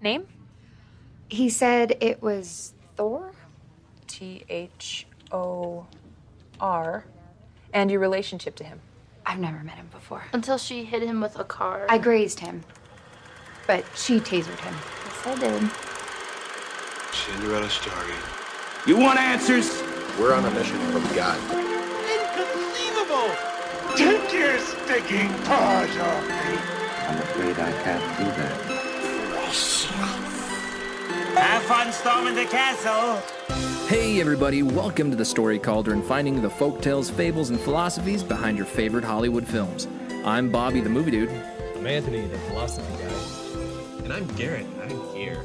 Name? He said it was Thor? Thor. And your relationship to him? I've never met him before. Until she hit him with a car. I grazed him, but she tasered him. Yes, I did. Cinderella story. You want answers? We're on a mission from God. Inconceivable! Take your sticking paws off me! I'm afraid I can't do that. Have fun storming the castle. Hey everybody, welcome to the Story Cauldron, finding the folktales, fables, and philosophies behind your favorite Hollywood films. I'm Bobby, the movie dude. I'm Anthony, the philosophy guy. And I'm Garrett, I'm here.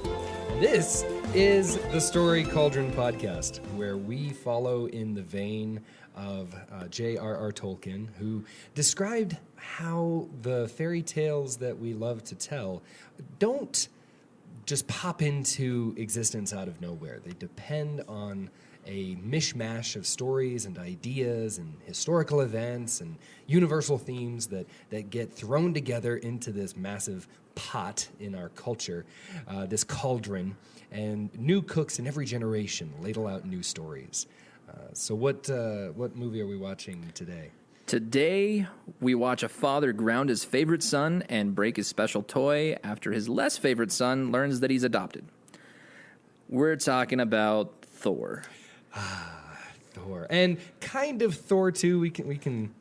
This is the Story Cauldron podcast, where we follow in the vein of J.R.R. Tolkien, who described how the fairy tales that we love to tell don't just pop into existence out of nowhere. They depend on a mishmash of stories and ideas and historical events and universal themes that get thrown together into this massive pot in our culture, this cauldron, and new cooks in every generation ladle out new stories. So what movie are we watching today? Today, we watch a father ground his favorite son and break his special toy after his less favorite son learns that he's adopted. We're talking about Thor. Thor, and kind of Thor 2. We can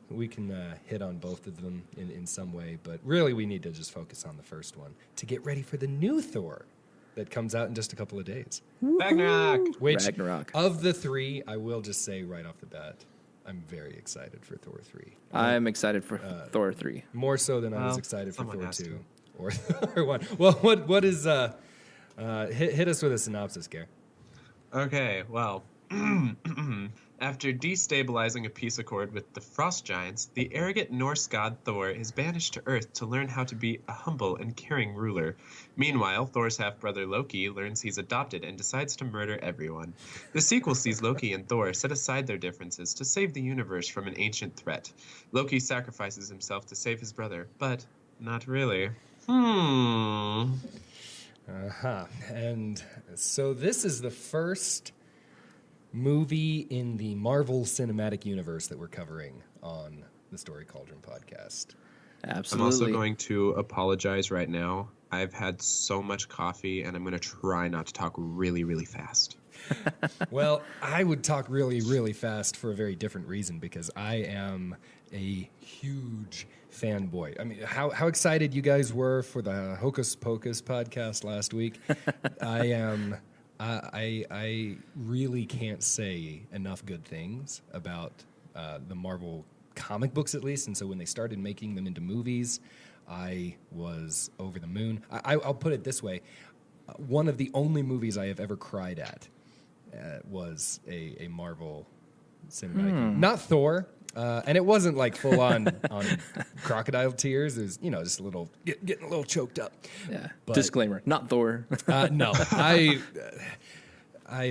hit on both of them in some way, but really we need to just focus on the first one to get ready for the new Thor that comes out in just a couple of days. Ragnarok. Which, Ragnarok. Of the three, I will just say right off the bat, I'm very excited for Thor 3. I'm excited for Thor 3. More so than I was excited for Thor 2 or Thor 1. Well, what is hit us with a synopsis, Gare. Okay, well, after destabilizing a peace accord with the Frost Giants, the arrogant Norse god Thor is banished to Earth to learn how to be a humble and caring ruler. Meanwhile, Thor's half-brother Loki learns he's adopted and decides to murder everyone. The sequel sees Loki and Thor set aside their differences to save the universe from an ancient threat. Loki sacrifices himself to save his brother, but not really. And so this is the first movie in the Marvel Cinematic Universe that we're covering on the Story Cauldron podcast. Absolutely. I'm also going to apologize right now. I've had so much coffee, and I'm going to try not to talk really, really fast. Well, I would talk really, really fast for a very different reason, because I am a huge fanboy. I mean, how excited you guys were for the Hocus Pocus podcast last week. I really can't say enough good things about the Marvel comic books, at least. And so when they started making them into movies, I was over the moon. I'll put it this way. One of the only movies I have ever cried at was a Marvel cinematic. Not Thor. And it wasn't like full on crocodile tears. It was, just a little, getting a little choked up. Yeah. But, disclaimer, not Thor. No, I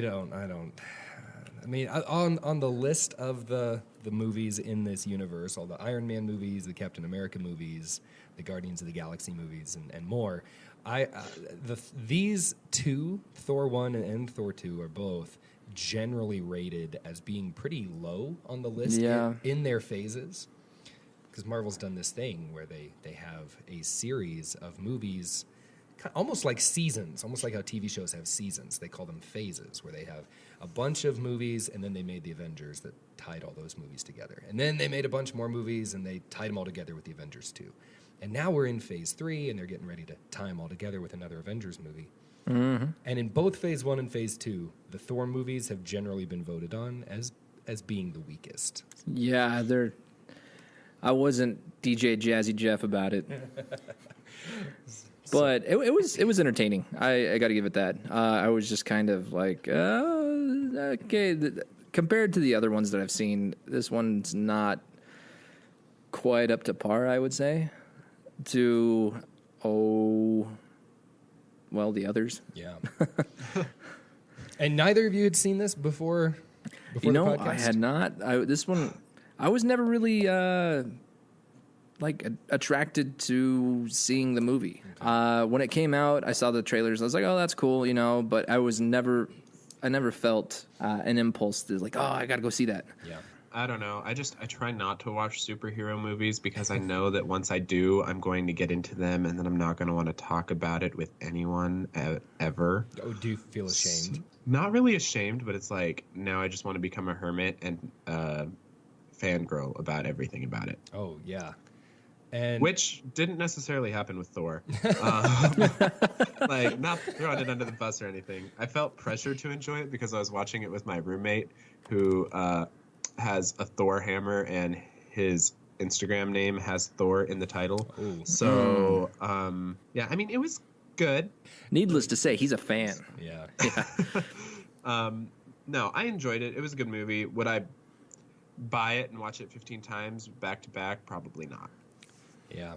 don't. I mean, on the list of the movies in this universe, all the Iron Man movies, the Captain America movies, the Guardians of the Galaxy movies, and more, these two, Thor 1 and Thor 2, are both generally rated as being pretty low on the list in their phases, because Marvel's done this thing where they have a series of movies, almost like seasons, almost like how TV shows have seasons. They call them phases, where they have a bunch of movies, and then they made the Avengers that tied all those movies together. And then they made a bunch more movies, and they tied them all together with the Avengers 2. And now we're in phase 3, and they're getting ready to tie them all together with another Avengers movie. Mm-hmm. And in both phase 1 and phase 2, the Thor movies have generally been voted on as being the weakest. Yeah, I wasn't DJ Jazzy Jeff about it. But it was entertaining. I got to give it that. I was just kind of like, okay. Compared to the other ones that I've seen, this one's not quite up to par, I would say. The others. Yeah. And neither of you had seen this before the podcast? I had not. This one, I was never really attracted to seeing the movie. When it came out, I saw the trailers. I was like, oh, that's cool, but I never felt an impulse to like, oh, I got to go see that. Yeah. I don't know. I try not to watch superhero movies because I know that once I do, I'm going to get into them and then I'm not going to want to talk about it with anyone ever. Oh, do you feel ashamed? Not really ashamed, but it's like now I just want to become a hermit and fangirl about everything about it. Oh, yeah. And which didn't necessarily happen with Thor. Like, not throwing it under the bus or anything. I felt pressure to enjoy it because I was watching it with my roommate who has a Thor hammer and his Instagram name has Thor in the title. Ooh. So, yeah, I mean, it was good. Needless to say, he's a fan. Yeah. No, I enjoyed it. It was a good movie. Would I buy it and watch it 15 times back to back? Probably not. Yeah.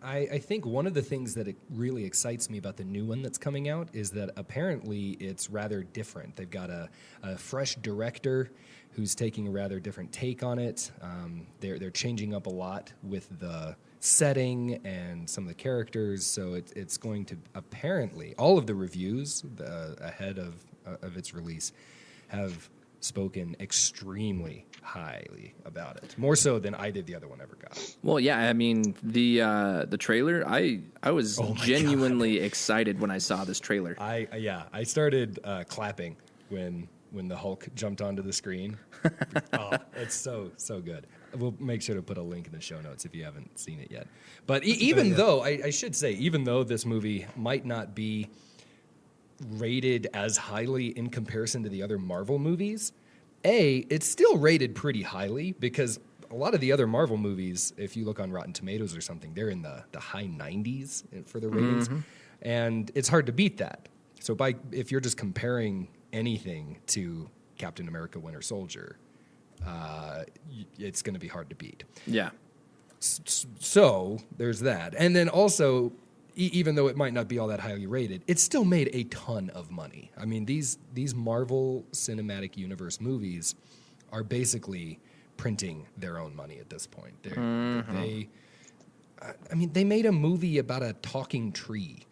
I think one of the things that it really excites me about the new one that's coming out is that apparently it's rather different. They've got a fresh director who's taking a rather different take on it. They're changing up a lot with the setting and some of the characters, so it's going to apparently, all of the reviews ahead of its release have spoken extremely highly about it, more so than I did the other one ever got. Well, yeah, I mean the trailer. I was genuinely excited when I saw this trailer. I started clapping when the Hulk jumped onto the screen. Oh, it's so good. We'll make sure to put a link in the show notes if you haven't seen it yet. But even though I should say, even though this movie might not be rated as highly in comparison to the other Marvel movies, it's still rated pretty highly because a lot of the other Marvel movies, if you look on Rotten Tomatoes or something, they're in the high 90s for the ratings. Mm-hmm. And it's hard to beat that. So if you're just comparing anything to Captain America Winter Soldier, it's going to be hard to beat. Yeah. So there's that. And then also, even though it might not be all that highly rated, it still made a ton of money. I mean, these Marvel Cinematic Universe movies are basically printing their own money at this point. They made a movie about a talking tree.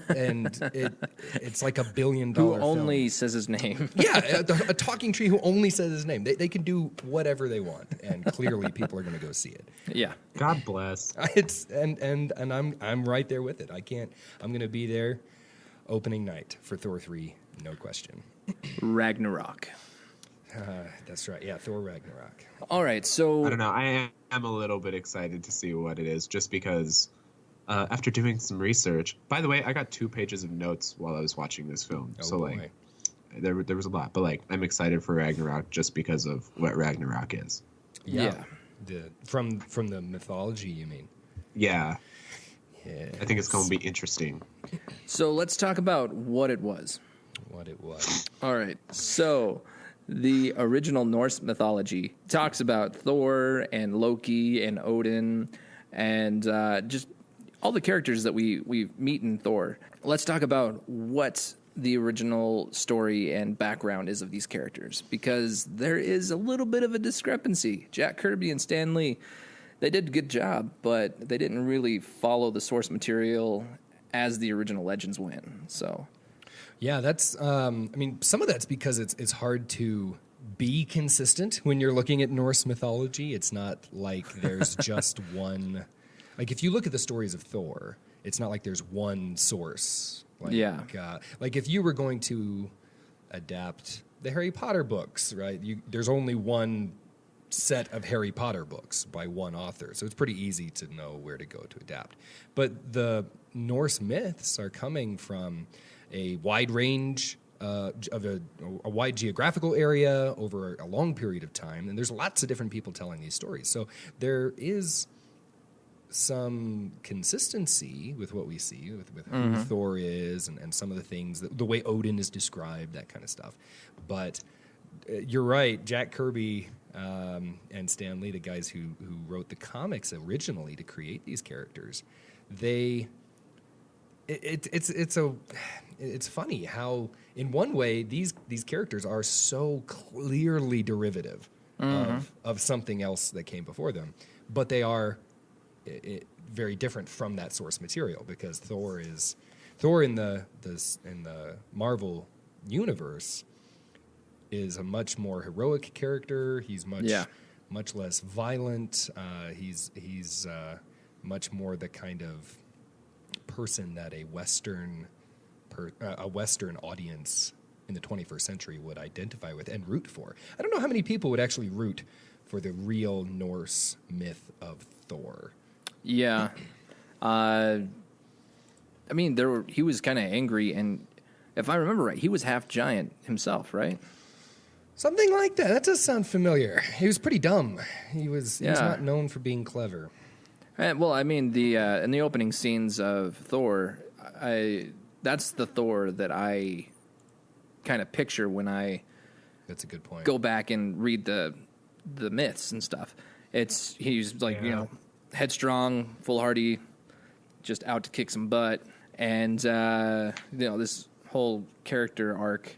And it's like $1 billion who only film. Says his name. Yeah, a talking tree who only says his name. They can do whatever they want, and clearly people are going to go see it. Yeah, God bless. And I'm right there with it. I'm going to be there opening night for Thor 3, no question. Ragnarok. That's right. Yeah, Thor Ragnarok. All right, so I don't know. I am a little bit excited to see what it is, just because. After doing some research, by the way, I got 2 pages of notes while I was watching this film. Oh, so boy. like, there was a lot, but like, I'm excited for Ragnarok just because of what Ragnarok is. Yeah. From the mythology, you mean? Yeah. Yeah. I think it's going to be interesting. So let's talk about what it was. All right. So the original Norse mythology talks about Thor and Loki and Odin and just all the characters that we meet in Thor. Let's talk about what the original story and background is of these characters, because there is a little bit of a discrepancy. Jack Kirby and Stan Lee, they did a good job, but they didn't really follow the source material as the original legends went. So, yeah, that's. Some of that's because it's hard to be consistent when you're looking at Norse mythology. It's not like there's just one. Like, if you look at the stories of Thor, it's not like there's one source. Like if you were going to adapt the Harry Potter books, right? There's only one set of Harry Potter books by one author, so it's pretty easy to know where to go to adapt. But the Norse myths are coming from a wide range of a wide geographical area over a long period of time, and there's lots of different people telling these stories. So there is some consistency with what we see, with who Thor is and some of the things, the way Odin is described, that kind of stuff. But you're right, Jack Kirby and Stan Lee, the guys who wrote the comics originally to create these characters, it's funny how in one way these characters are so clearly derivative of something else that came before them, but they are very different from that source material, because Thor in the Marvel universe is a much more heroic character. He's much less violent. He's much more the kind of person that a Western audience in the 21st century would identify with and root for. I don't know how many people would actually root for the real Norse myth of Thor. Yeah. I mean, he was kind of angry, and if I remember right, he was half giant himself, right? Something like that. That does sound familiar. He was pretty dumb. He was not known for being clever. Well, I mean, in the opening scenes of Thor, that's the Thor that I kind of picture when I That's a good point. go back and read the myths and stuff. He's like, headstrong, foolhardy, just out to kick some butt, and this whole character arc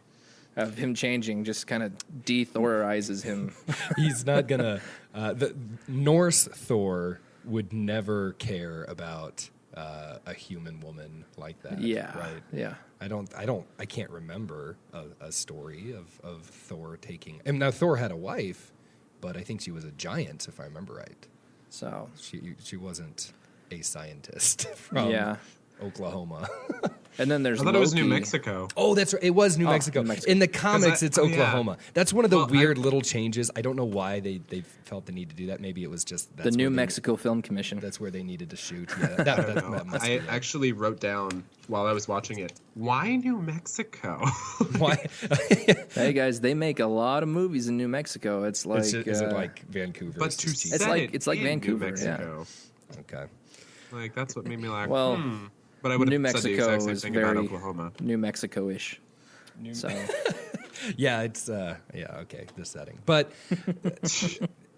of him changing just kind of de-Thorizes him. He's not gonna. The Norse Thor would never care about a human woman like that. Yeah, right. Yeah. I can't remember a story of Thor taking. And now Thor had a wife, but I think she was a giant, if I remember right. So she wasn't a scientist from Oklahoma. And then there's I thought it was New Mexico. Oh, that's right. It was New Mexico. New Mexico. In the comics, it's Oklahoma. Yeah. That's one of the weird little changes. I don't know why they felt the need to do that. Maybe it was just the New Mexico Film Commission. That's where they needed to shoot. Yeah, that must be I it. actually wrote down while I was watching it, why New Mexico? Why? Hey guys, they make a lot of movies in New Mexico. It's like is it like Vancouver? But to cheap? set it's like in Vancouver, New Mexico. Okay. Like that's what made me like. Well, But I would New have said the Mexico exact same is thing very about Oklahoma. New Mexico-ish. So Yeah, it's okay, the setting. But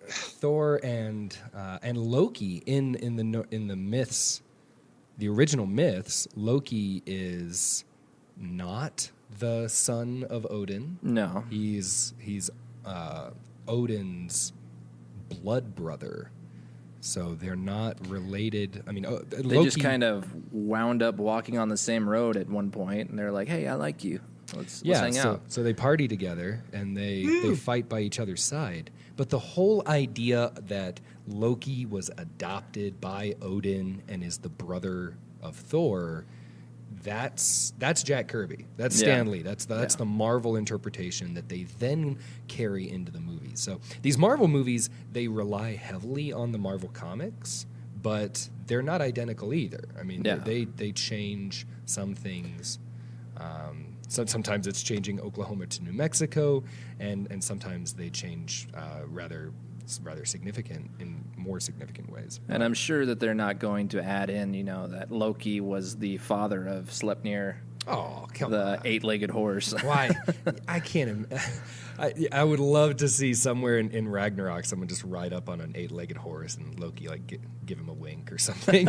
Thor and Loki in the myths, the original myths, Loki is not the son of Odin. no, He's Odin's blood brother. So they're not related. I mean, they Loki just kind of wound up walking on the same road at one point, and they're like, "Hey, I like you. Let's hang out." So they party together and they fight by each other's side. But the whole idea that Loki was adopted by Odin and is the brother of Thor, that's Jack Kirby. That's Stan Lee. That's the Marvel interpretation that they then carry into the movies. So these Marvel movies, they rely heavily on the Marvel comics, but they're not identical either. I mean, they change some things. So sometimes it's changing Oklahoma to New Mexico, and sometimes they change rather significant in more significant ways. And I'm sure that they're not going to add in, that Loki was the father of Sleipnir, Oh, come the on. eight-legged horse. Why? I can't. I would love to see somewhere in Ragnarok someone just ride up on an eight-legged horse and Loki give him a wink or something.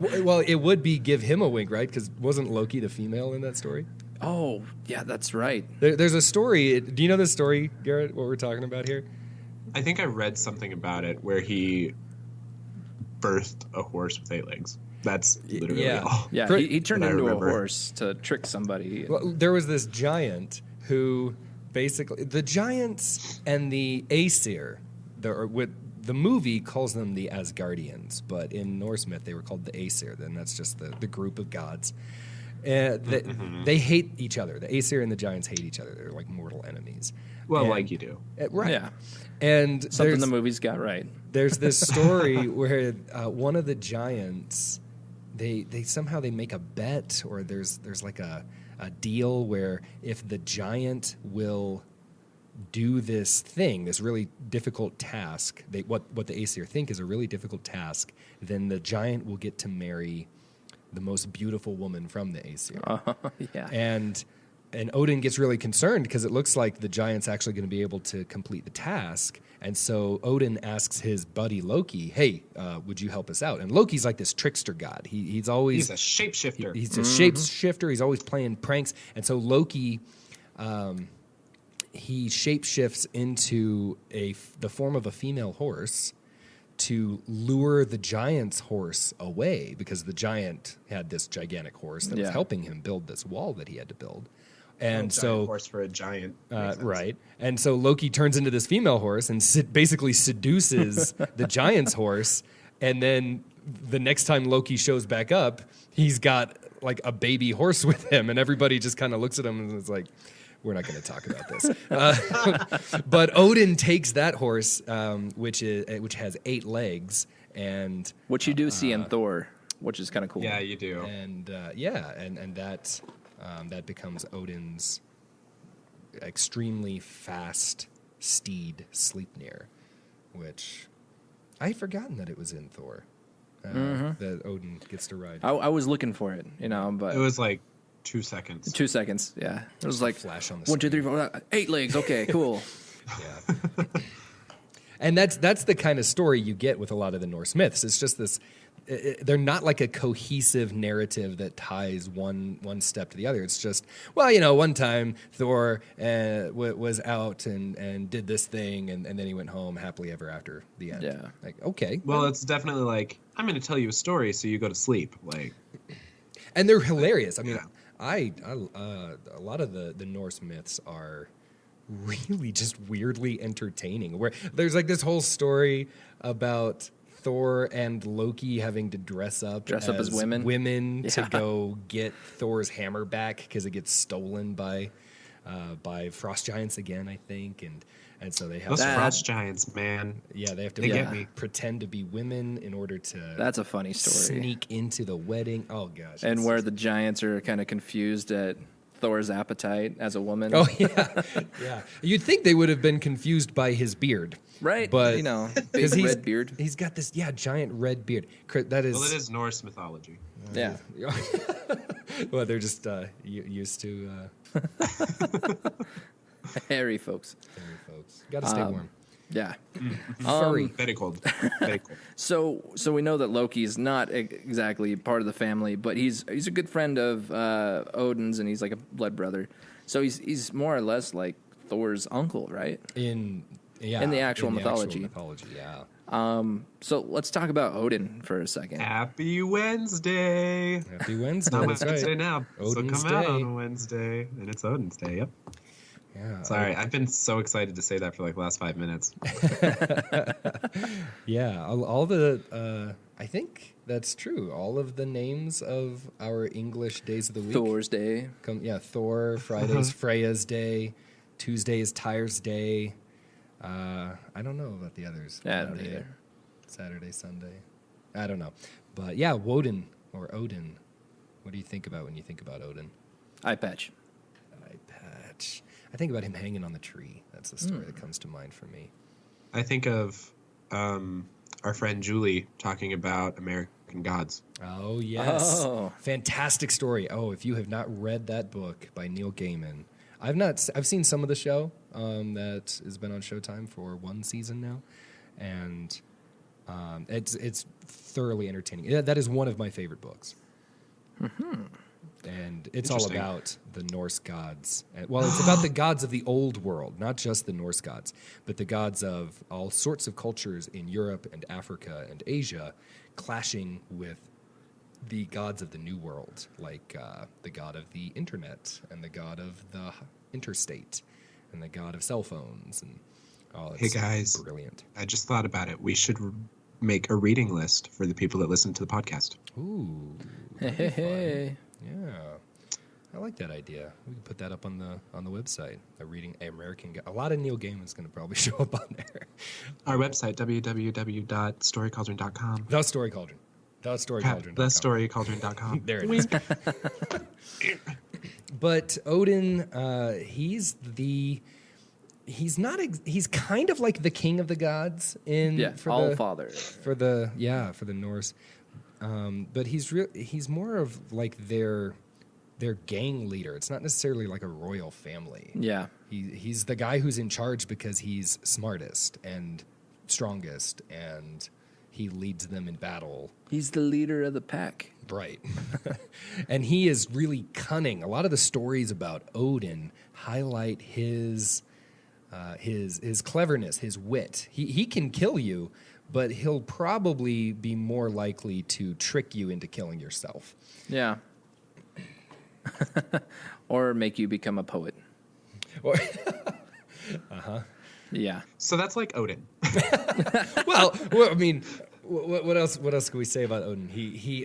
Well, it would be give him a wink, right? Because wasn't Loki the female in that story? Oh, yeah, that's right. There's a story. Do you know this story, Garrett? What we're talking about here? I think I read something about it where he birthed a horse with 8 legs. That's literally all. Yeah, he turned into a horse to trick somebody. Well, there was this giant who basically the giants and the Aesir. The movie calls them the Asgardians, but in Norse myth they were called the Aesir. Then that's just the group of gods. They hate each other. The Aesir and the giants hate each other. They're like mortal enemies. Well, like you do. Right. Yeah. And Something the movies got right. there's this story where one of the giants, they somehow they make a bet, or there's like a deal where if the giant will do this thing, this really difficult task, what the Aesir think is a really difficult task, then the giant will get to marry the most beautiful woman from the Aesir. Yeah. And Odin gets really concerned because it looks like the giant's actually going to be able to complete the task. And so Odin asks his buddy Loki, "Hey, would you help us out?" And Loki's like this trickster god. He's always He's a shapeshifter. He's a shapeshifter. He's always playing pranks. And so Loki, he shapeshifts into the form of a female horse to lure the giant's horse away because the giant had this gigantic horse that was helping him build this wall that he had to build. And giant horse for a giant. Right. And so Loki turns into this female horse and basically seduces the giant's horse. And then the next time Loki shows back up, he's got like a baby horse with him. And everybody just kind of looks at him and is like, we're not going to talk about this. But Odin takes that horse, which has 8 legs. And which you do see in Thor, which is kind of cool. Yeah, you do. And that becomes Odin's extremely fast steed, Sleipnir, which I had forgotten that it was in Thor. That Odin gets to ride. I was looking for it, but it was like 2 seconds. 2 seconds, yeah. It was like flash on the 1, 2, 3, 4, 8 legs. Okay, cool. Yeah. And that's the kind of story you get with a lot of the Norse myths. It's just this. They're not like a cohesive narrative that ties one step to the other. It's just, one time Thor was out and did this thing, and then he went home happily ever after the end. Yeah. Like, okay. Well, it's definitely like, I'm going to tell you a story so you go to sleep. Like, and they're hilarious. I mean, a lot of the Norse myths are really just weirdly entertaining. Where there's like this whole story about Thor and Loki having to dress up as women to go get Thor's hammer back because it gets stolen by frost giants again, I think, and so they have those frost giants, man. Yeah, they have to get me. pretend to be women in order to. That's a funny story. Sneak into the wedding. Oh gosh, and where the giants are kind of confused at Thor's appetite as a woman. Oh yeah, yeah. You'd think they would have been confused by his beard. Right, but big red beard. He's got this, giant red beard. That is. Well, it is Norse mythology. Yeah. Well, they're just used to hairy folks. Got to stay warm. Yeah. Furry. Very cold. Very cold. So we know that Loki's not exactly part of the family, but he's a good friend of Odin's, and he's like a blood brother. So he's more or less like Thor's uncle, right? In the actual mythology. Yeah. So let's talk about Odin for a second. Happy Wednesday. Happy Wednesday. Not That's Wednesday right. now. Odin's so come out Day. on a Wednesday, and it's Odin's Day. Yep. Yeah. Sorry, I've been so excited to say that for like the last 5 minutes. Yeah. All the. I think that's true. All of the names of our English days of the week. Thor's Day. Thor. Friday's Freya's Day. Tuesday is Tyre's Day. I don't know about the others. Yeah, I don't either. Saturday, Sunday. I don't know. But yeah, Woden or Odin. What do you think about when you think about Odin? Eye patch. I think about him hanging on the tree. That's the story that comes to mind for me. I think of our friend Julie talking about American Gods. Oh, yes. Oh. Fantastic story. Oh, if you have not read that book by Neil Gaiman, I've seen some of the show that has been on Showtime for 1 season now, and it's thoroughly entertaining. Yeah, that is one of my favorite books. Mm-hmm. And it's all about the Norse gods. Well, it's about the gods of the old world, not just the Norse gods, but the gods of all sorts of cultures in Europe and Africa and Asia clashing with the gods of the New World, like the god of the internet and the god of the interstate and the god of cell phones. And hey guys, brilliant. I just thought about it. We should make a reading list for the people that listen to the podcast. Ooh. Hey. Yeah. I like that idea. We can put that up on the website. A lot of Neil Gaiman's going to probably show up on there. Our website, www.storycauldron.com. The Story Cauldron. TheStoryCauldron.com. There it is. But Odin, he's kind of like the king of the gods All-Father for the Norse. But he's more of like their gang leader. It's not necessarily like a royal family. Yeah. He's the guy who's in charge because he's smartest and strongest, and he leads them in battle. He's the leader of the pack. Right. And he is really cunning. A lot of the stories about Odin highlight his cleverness, his wit. He can kill you, but he'll probably be more likely to trick you into killing yourself. Yeah. Or make you become a poet. Yeah. So that's like Odin. well, I mean, what else? What else can we say about Odin?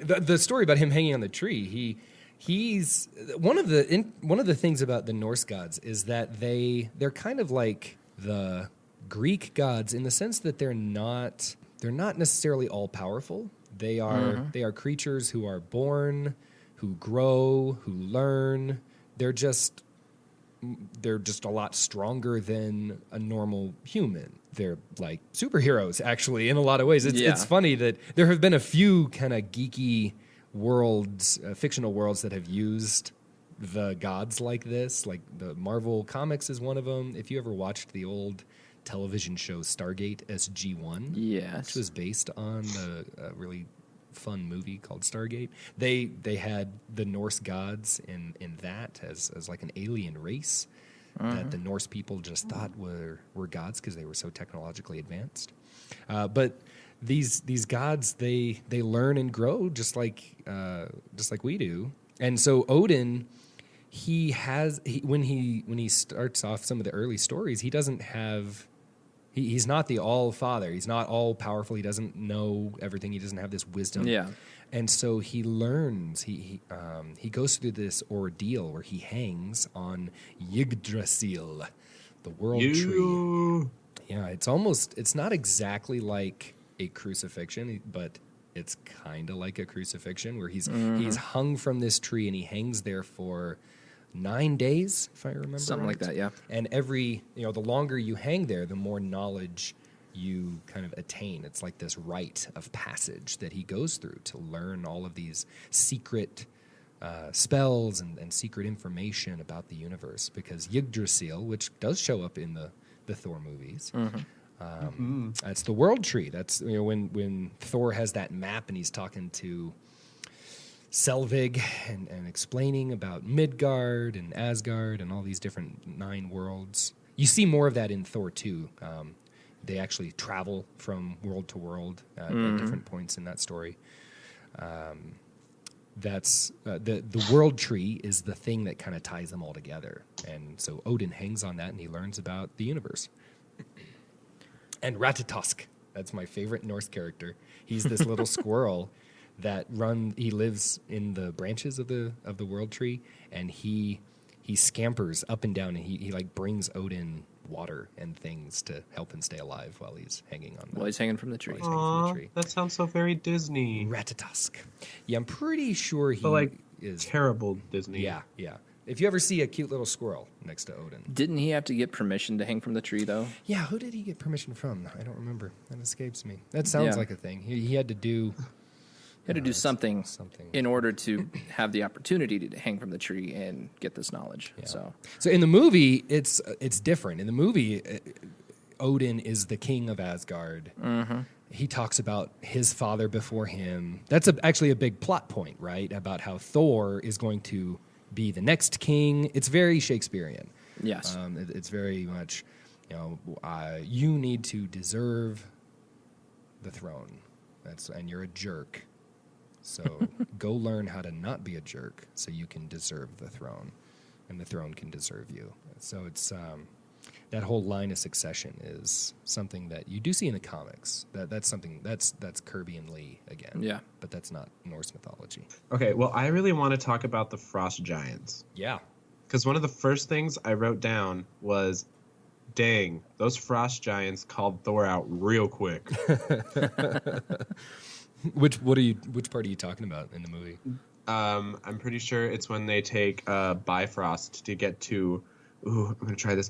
The story about him hanging on the tree. He's one of the things about the Norse gods is that they're kind of like the Greek gods in the sense that they're not necessarily all powerful. They are creatures who are born, who grow, who learn. They're just a lot stronger than a normal human. They're like superheroes, actually, in a lot of ways. It's funny that there have been a few kind of geeky worlds, fictional worlds that have used the gods like this. Like the Marvel Comics is one of them. If you ever watched the old television show Stargate SG-1, yes, which was based on a really fun movie called Stargate, they had the Norse gods in that as like an alien race that the Norse people just thought were gods because they were so technologically advanced. But these gods they learn and grow just like we do. And so Odin, when he starts off some of the early stories, he doesn't have. He's not the all-father. He's not all-powerful. He doesn't know everything. He doesn't have this wisdom. Yeah. And so he learns. He goes through this ordeal where he hangs on Yggdrasil, the world tree. Yeah, it's not exactly like a crucifixion, but it's kind of like a crucifixion where he's hung from this tree and he hangs there for 9 days, if I remember something right. like that, yeah. And the longer you hang there, the more knowledge you kind of attain. It's like this rite of passage that he goes through to learn all of these secret spells and secret information about the universe. Because Yggdrasil, which does show up in the Thor movies, that's the world tree. That's when Thor has that map and he's talking to Selvig and explaining about Midgard and Asgard and all these different 9 worlds. You see more of that in Thor 2. They actually travel from world to world at different points in that story. That's the world tree is the thing that kind of ties them all together. And so Odin hangs on that and he learns about the universe. And Ratatosk, that's my favorite Norse character. He's this little squirrel that he lives in the branches of the world tree, and he scampers up and down, and he like brings Odin water and things to help him stay alive while he's hanging on. While he's hanging from the tree. That sounds so very Disney. Ratatosk. Yeah, I'm pretty sure he is terrible Disney. Yeah. If you ever see a cute little squirrel next to Odin. Didn't he have to get permission to hang from the tree, though? Yeah, who did he get permission from? I don't remember. That escapes me. That sounds like a thing. He had to do... He had to do something in order to have the opportunity to hang from the tree and get this knowledge. Yeah. So in the movie, it's different. In the movie, Odin is the king of Asgard. Mm-hmm. He talks about his father before him. That's actually a big plot point, right? About how Thor is going to be the next king. It's very Shakespearean. Yes. It's very much, you need to deserve the throne. And you're a jerk. So go learn how to not be a jerk so you can deserve the throne, and the throne can deserve you. So it's that whole line of succession is something that you do see in the comics. That's something that's Kirby and Lee again. Yeah, but that's not Norse mythology. Okay, well, I really want to talk about the frost giants. Yeah, because one of the first things I wrote down was, dang, those frost giants called Thor out real quick. Which part are you talking about in the movie? I'm pretty sure it's when they take Bifrost to get to. Ooh, I'm gonna try this.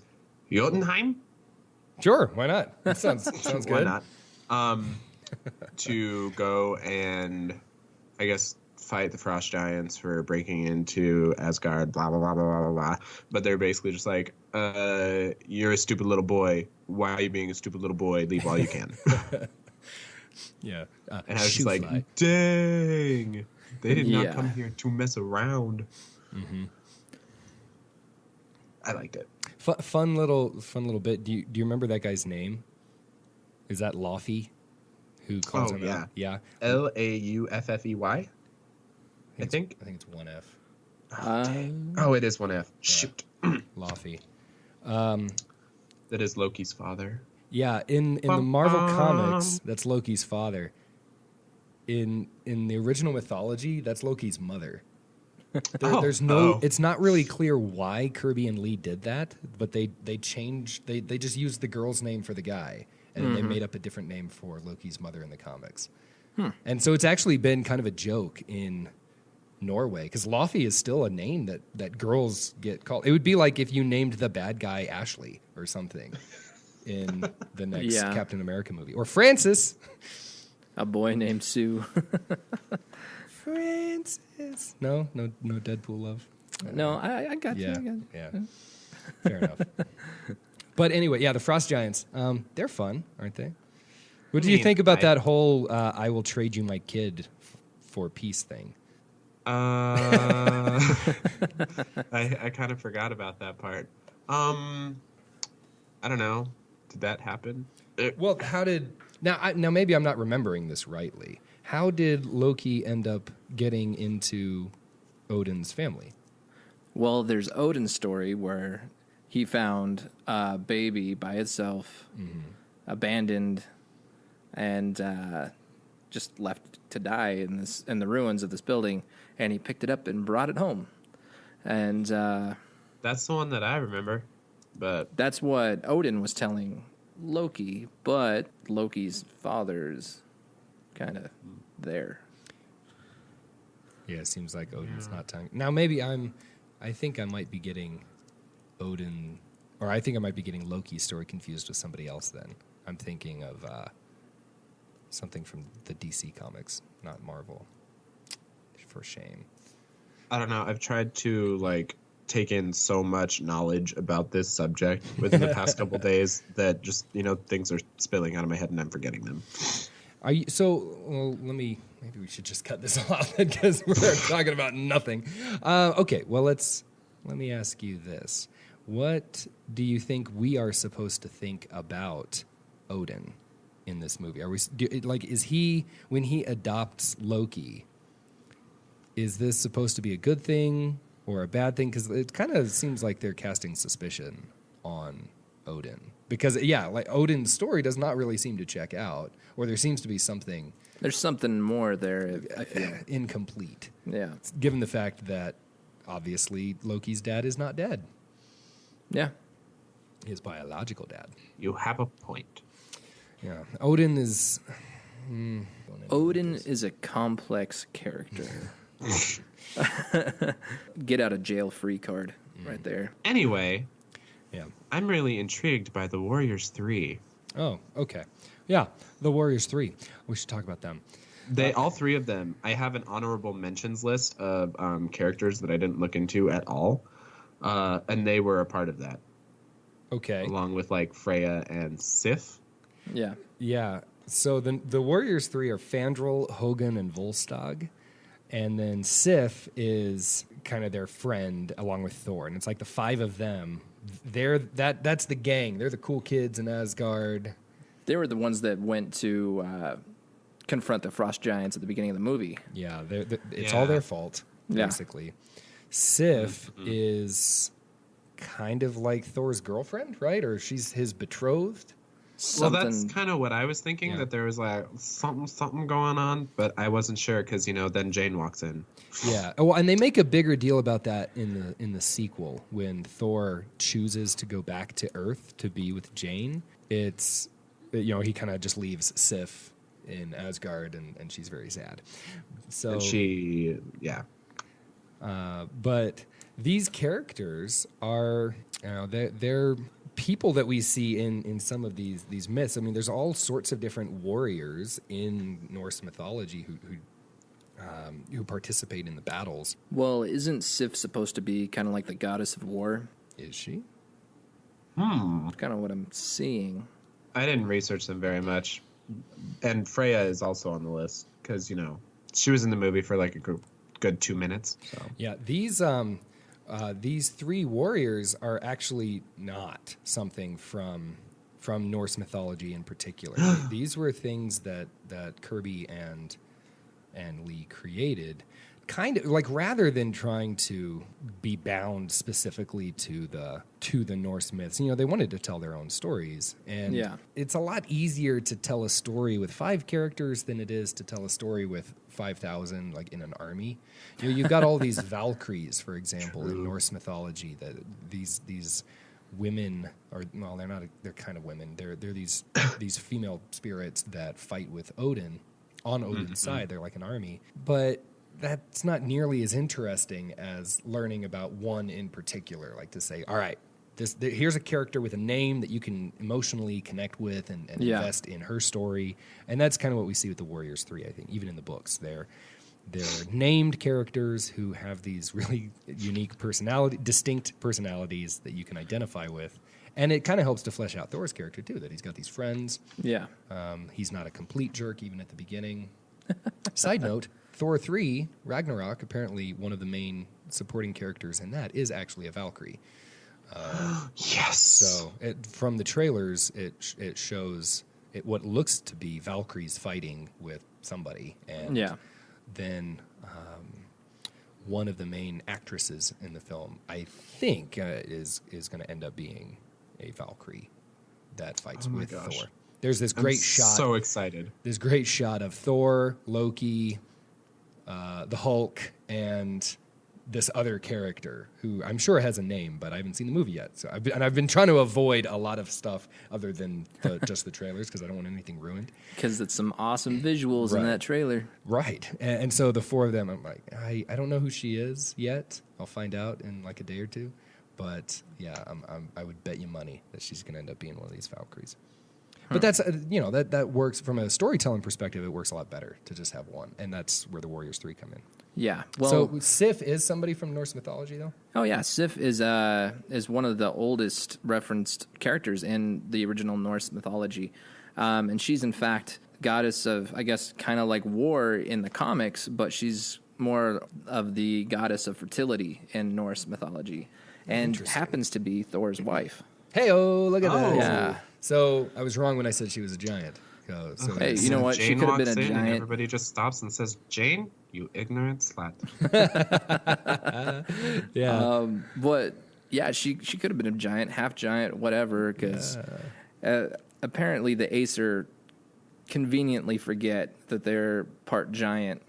Jotunheim. Sure, why not? That sounds good. Why not? To go and, I guess, fight the frost giants for breaking into Asgard. Blah blah blah blah blah blah. But they're basically just like, "You're a stupid little boy. Why are you being a stupid little boy? Leave while you can." Yeah. And I was just like, dang, they did not come here to mess around. Mm-hmm. I liked it. Fun little bit. Do you remember that guy's name? Is that Laufey? who calls Oh, him yeah. out. Yeah. Lauffey. I think. I think it's one F. Oh, it is one F. Shoot. Laffy. That is Loki's father. Yeah, in the Marvel comics, that's Loki's father. In the original mythology, that's Loki's mother. There's no. It's not really clear why Kirby and Lee did that, but they changed. They just used the girl's name for the guy, and then they made up a different name for Loki's mother in the comics. And so it's actually been kind of a joke in Norway, because Laufey is still a name that girls get called. It would be like if you named the bad guy Ashley or something in the next Captain America movie, or Francis. A boy named Sue. Francis. No Deadpool love. No, I got you. I got you. Yeah. Fair enough. But anyway, yeah, the Frost Giants. They're fun, aren't they? What do you think about that whole "I will trade you my kid for peace" thing? I kind of forgot about that part. I don't know. Did that happen? Well, how did now? Maybe I'm not remembering this rightly. How did Loki end up getting into Odin's family? Well, there's Odin's story where he found a baby by itself, abandoned, and just left to die in the ruins of this building. And he picked it up and brought it home. And that's the one that I remember. But that's what Odin was telling Loki, but Loki's father's kind of there. Yeah, it seems like Odin's not telling. Now, maybe I think I might be getting Odin, or I think I might be getting Loki's story confused with somebody else then. I'm thinking of something from the DC comics, not Marvel. For shame. I don't know. I've tried to take in so much knowledge about this subject within the past couple days that just things are spilling out of my head and I'm forgetting them. Are you so? Well, maybe we should just cut this all out because we're talking about nothing. Okay. Well, let me ask you this: what do you think we are supposed to think about Odin in this movie? Is he, when he adopts Loki? Is this supposed to be a good thing or a bad thing? Because it kind of seems like they're casting suspicion on Odin. Because, Odin's story does not really seem to check out, or there seems to be something... There's something more there, I feel. Incomplete. Yeah. Given the fact that, obviously, Loki's dad is not dead. Yeah. His biological dad. You have a point. Yeah. Odin is... Odin is a complex character. Get out of jail free card right there. Anyway, yeah, I'm really intrigued by the Warriors 3. Oh, okay. Yeah, the Warriors 3. We should talk about them. All three of them, I have an honorable mentions list of characters that I didn't look into at all, and they were a part of that. Okay. Along with Freya and Sif. Yeah. Yeah. So the Warriors 3 are Fandral, Hogun, and Volstagg. And then Sif is kind of their friend along with Thor. And it's like the five of them. That's the gang. They're the cool kids in Asgard. They were the ones that went to confront the Frost Giants at the beginning of the movie. Yeah, it's all their fault, basically. Sif is kind of like Thor's girlfriend, right? Or she's his betrothed. Well, that's kind of what I was thinking, that there was something going on, but I wasn't sure because then Jane walks in. Yeah, well, and they make a bigger deal about that in the sequel when Thor chooses to go back to Earth to be with Jane. It's he kind of just leaves Sif in Asgard, and she's very sad. So but these characters are they're people that we see in some of these myths. I mean, there's all sorts of different warriors in Norse mythology who participate in the battles. Well, isn't Sif supposed to be kind of like the goddess of war? Is she? That's kind of what I'm seeing. I didn't research them very much. And Freya is also on the list because, she was in the movie for a good 2 minutes. So. Yeah, these three warriors are actually not something from from Norse mythology in particular. These were things that Kirby and Lee created, kind of like, rather than trying to be bound specifically to the Norse myths. They wanted to tell their own stories, and it's a lot easier to tell a story with 5 characters than it is to tell a story with 5,000, like in an army. You've got all these Valkyries, for example, in Norse mythology. That these women are, well, they're not. They're kind of women. They're these female spirits that fight with Odin on Odin's side. They're like an army, but that's not nearly as interesting as learning about one in particular. Like to say, all right, here's a character with a name that you can emotionally connect with and invest in her story. And that's kind of what we see with the Warriors 3, I think, even in the books. They're named characters who have these really unique distinct personalities that you can identify with. And it kind of helps to flesh out Thor's character, too, that he's got these friends. Yeah. He's not a complete jerk, even at the beginning. Side note, Thor 3, Ragnarok, apparently one of the main supporting characters in that is actually a Valkyrie. Yes. So from the trailers, it shows what looks to be Valkyries fighting with somebody. And then one of the main actresses in the film, I think, is going to end up being a Valkyrie that fights with Thor. There's this great shot. So excited. This great shot of Thor, Loki, the Hulk, and this other character who I'm sure has a name, but I haven't seen the movie yet. So I've been trying to avoid a lot of stuff other than just the trailers because I don't want anything ruined. Because it's some awesome visuals in that trailer. Right. And so the 4 of them, I'm like, I don't know who she is yet. I'll find out in like a day or two. But yeah, I would bet you money that she's going to end up being one of these Valkyries. But that's, that works from a storytelling perspective. It works a lot better to just have one. And that's where the Warriors 3 come in. Yeah. Well, so Sif is somebody from Norse mythology, though? Oh, yeah. Sif is one of the oldest referenced characters in the original Norse mythology. And she's, in fact, goddess of, I guess, kind of like war in the comics, but she's more of the goddess of fertility in Norse mythology and happens to be Thor's wife. Hey-oh, look at that. Yeah. So I was wrong when I said she was a giant. So hey, you know what? Jane she could have been a walks in giant. And everybody just stops and says, "Jane, you ignorant slut." Yeah. But yeah, she could have been a giant, half giant, whatever. Because apparently the Aesir conveniently forget that they're part giant.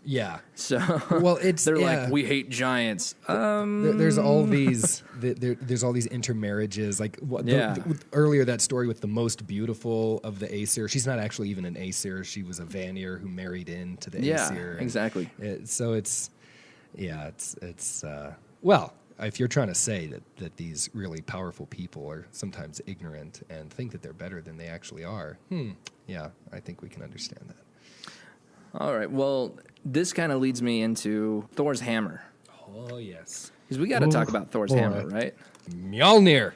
Yeah. So they're like, we hate giants. There's all these there's all these intermarriages. Like earlier that story with the most beautiful of the Aesir. She's not actually even an Aesir. She was a Vanir who married into the Aesir. Yeah, exactly. Well, if you're trying to say that these really powerful people are sometimes ignorant and think that they're better than they actually are, yeah, I think we can understand that. All right. Well, this kind of leads me into Thor's hammer. Oh, yes. Because we got to talk about Thor's hammer, right? Mjolnir.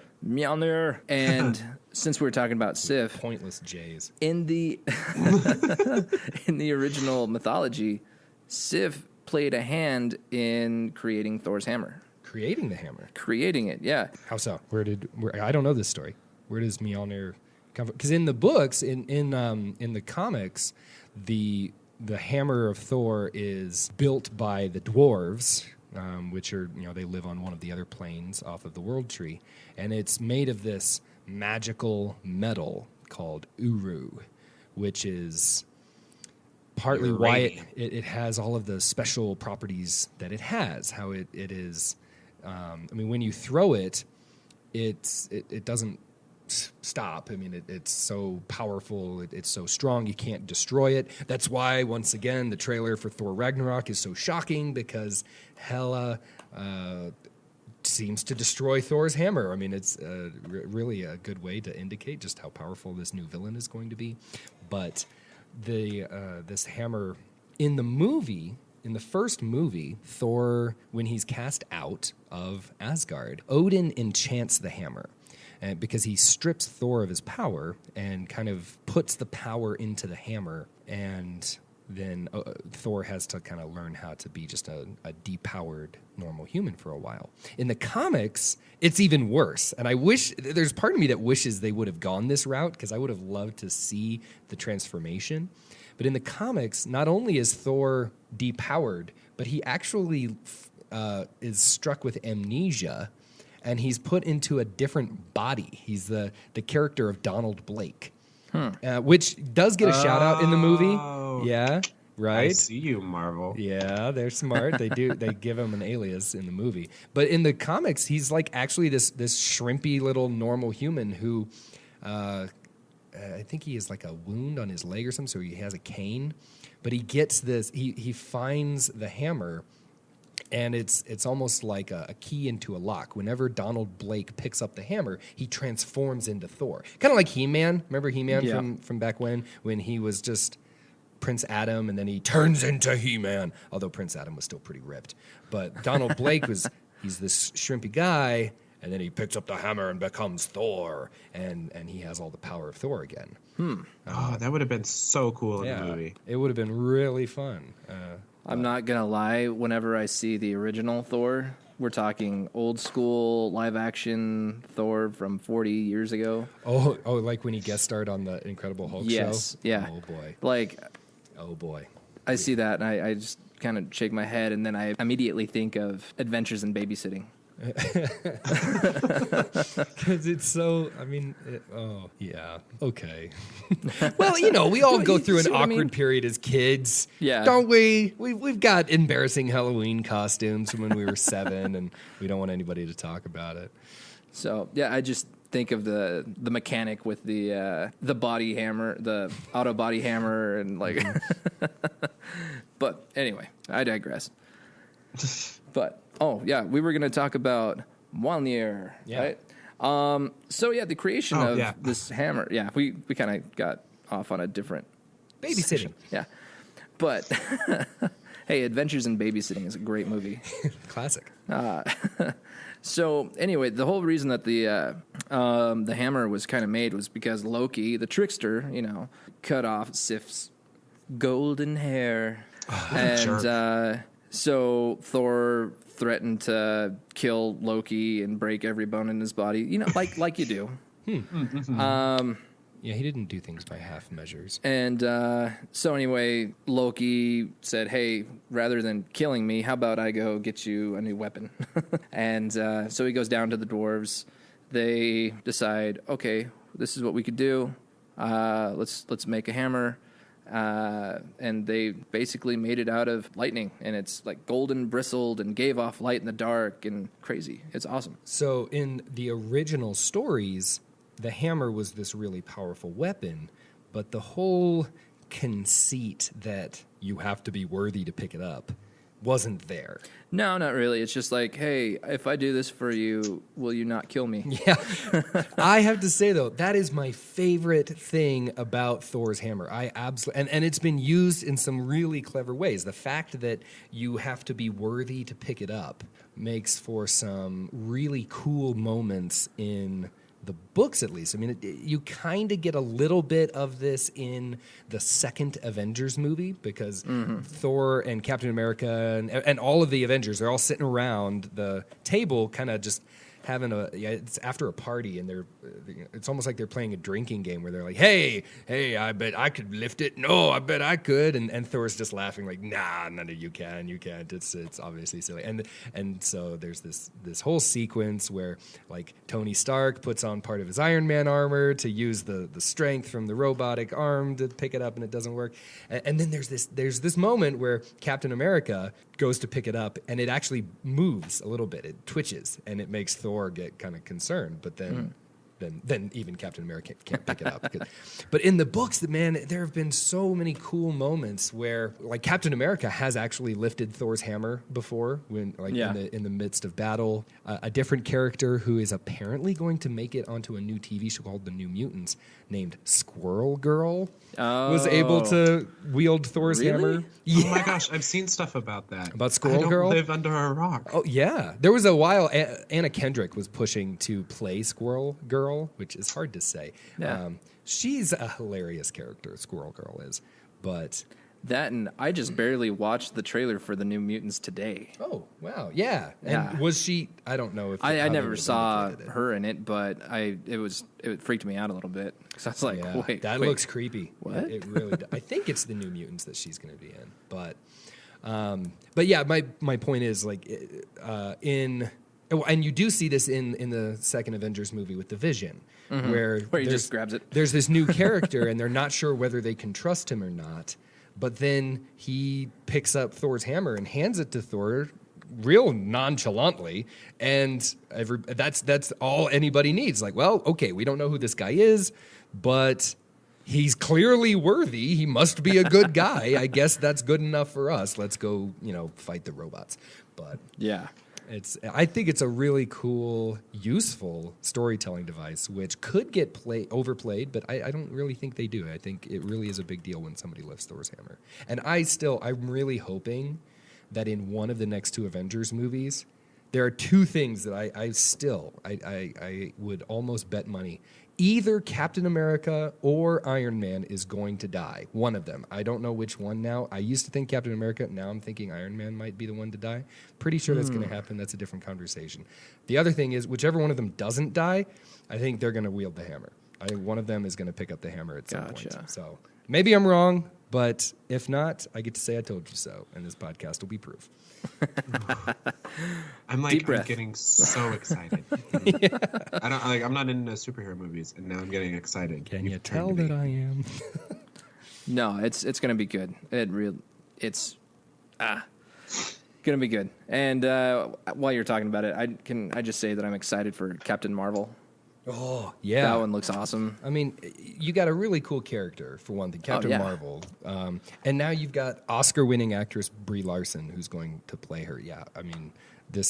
And since we were talking about Sif, pointless J's. In the in the original mythology, Sif played a hand in creating Thor's hammer. Creating the hammer? Creating it, yeah. How so? I don't know this story. Where does Mjolnir come from? Because in the books, in the comics, the hammer of Thor is built by the dwarves, which are, they live on one of the other planes off of the World Tree. And it's made of this magical metal called Uru, which is partly why it has all of the special properties that it has. How it is, when you throw it, it doesn't stop. It's so powerful. It's so strong. You can't destroy it. That's why, once again, the trailer for Thor Ragnarok is so shocking, because Hela seems to destroy Thor's hammer. It's really a good way to indicate just how powerful this new villain is going to be. But this hammer in the movie, in the first movie, Thor, when he's cast out of Asgard, Odin enchants the hammer. Because he strips Thor of his power and kind of puts the power into the hammer, and then Thor has to kind of learn how to be just a depowered normal human for a while. In the comics, it's even worse. And I wish, there's part of me that wishes they would have gone this route, because I would have loved to see the transformation. But in the comics, not only is Thor depowered, but he actually is struck with amnesia, and he's put into a different body. He's the character of Donald Blake. Which does get a shout out in the movie. Yeah, right. I see you, Marvel. Yeah, they're smart. They do. They give him an alias in the movie, but in the comics, he's like actually this shrimpy little normal human who, I think he has like a wound on his leg or something, so he has a cane. But he gets this. He finds the hammer. And it's almost like a key into a lock. Whenever Donald Blake picks up the hammer, he transforms into Thor. Kind of like He-Man. Remember He-Man from back when he was just Prince Adam, and then he turns into He-Man. Although Prince Adam was still pretty ripped. But Donald Blake he's this shrimpy guy, and then he picks up the hammer and becomes Thor. And he has all the power of Thor again. Oh, that would have been so cool in the movie. It would have been really fun. I'm not going to lie, whenever I see the original Thor, we're talking old school live action Thor from 40 years ago. Oh, like when he guest starred on the Incredible Hulk show? Yes, yeah. Oh, boy. Like, oh, boy. I see that, and I just kind of shake my head, and then I immediately think of Adventures in Babysitting. Because it's so, yeah, okay. Well, we all go through an awkward period as kids, don't we? We've got embarrassing Halloween costumes when we were 7, and we don't want anybody to talk about it. So, yeah, I just think of the mechanic with the body hammer, the auto body hammer, and like. But anyway, I digress. But we were going to talk about Mjolnir, right? So the creation of this hammer. Yeah, we kind of got off on a different babysitting. Section. Yeah, but hey, Adventures in Babysitting is a great movie. Classic. So anyway, the whole reason that the hammer was kind of made was because Loki, the trickster, cut off Sif's golden hair, and so Thor threatened to kill Loki and break every bone in his body, like you do. Yeah, he didn't do things by half measures. And so anyway, Loki said, hey, rather than killing me, how about I go get you a new weapon? And so he goes down to the dwarves. They decide, okay, this is what we could do. Let's make a hammer. And they basically made it out of lightning, and it's like golden bristled and gave off light in the dark and crazy. It's awesome. So in the original stories, the hammer was this really powerful weapon, but the whole conceit that you have to be worthy to pick it up wasn't there. No, not really. It's just like, hey, if I do this for you, will you not kill me? Yeah. I have to say, though, that is my favorite thing about Thor's hammer. I absolutely, and it's been used in some really clever ways. The fact that you have to be worthy to pick it up makes for some really cool moments in the books, at least. I mean, you kind of get a little bit of this in the second Avengers movie, because Thor and Captain America and all of the Avengers, they're all sitting around the table kind of just having it's after a party, and it's almost like they're playing a drinking game where they're like, hey, I bet I could lift it. No, I bet I could. And Thor's just laughing like, nah, none of you can. You can't. It's obviously silly. And so there's this whole sequence where like Tony Stark puts on part of his Iron Man armor to use the strength from the robotic arm to pick it up, and it doesn't work. And then there's this moment where Captain America goes to pick it up, and it actually moves a little bit. It twitches, and it makes Thor get kind of concerned. But then even Captain America can't pick it up. But in the books, there have been so many cool moments where, like, Captain America has actually lifted Thor's hammer before, when in the midst of battle. A different character who is apparently going to make it onto a new TV show called The New Mutants, named Squirrel Girl, was able to wield Thor's hammer. Yeah. Oh my gosh, I've seen stuff about that. About Squirrel Girl? I don't live under a rock. Oh yeah, there was a while Anna Kendrick was pushing to play Squirrel Girl, which is hard to say. Yeah. She's a hilarious character, Squirrel Girl is, but That, and I just barely watched the trailer for the New Mutants today. Oh, wow. Yeah. And Yeah. was she, I don't know if I how they never would've saw manipulated it. her in it, but it freaked me out a little bit because I was like, Yeah, wait, that looks creepy. What? It really I think it's the New Mutants that she's going to be in. But yeah, my point is like and you do see this in the second Avengers movie with the Vision, where he there's- just grabs it. There's this new character, and they're not sure whether they can trust him or not. But then he picks up Thor's hammer and hands it to Thor, real nonchalantly, and that's all anybody needs. Like, well, okay, we don't know who this guy is, but he's clearly worthy. He must be a good guy. I guess that's good enough for us. Let's go, fight the robots. But Yeah. I think it's a really cool, useful storytelling device, which could get overplayed, but I don't really think they do. I think it really is a big deal when somebody lifts Thor's hammer. And I'm really hoping that in one of the next two Avengers movies, there are two things that I would almost bet money. Either Captain America or Iron Man is going to die. One of them. I don't know which one now. I used to think Captain America. Now I'm thinking Iron Man might be the one to die. Pretty sure that's going to happen. That's a different conversation. The other thing is, whichever one of them doesn't die, I think they're going to wield the hammer. I think one of them is going to pick up the hammer at some point. So maybe I'm wrong, but if not, I get to say I told you so, and this podcast will be proof. I'm Deep breath. getting so excited. I'm not into superhero movies, and now I'm getting excited. Can you You've tell turned me. that I am? No, it's gonna be good. It's gonna be good. And while you're talking about it, I just say that I'm excited for Captain Marvel. Oh, yeah. That one looks awesome. I mean, you got a really cool character, for one thing, Captain yeah. Marvel. And now you've got Oscar-winning actress Brie Larson, who's going to play her. Yeah, I mean, I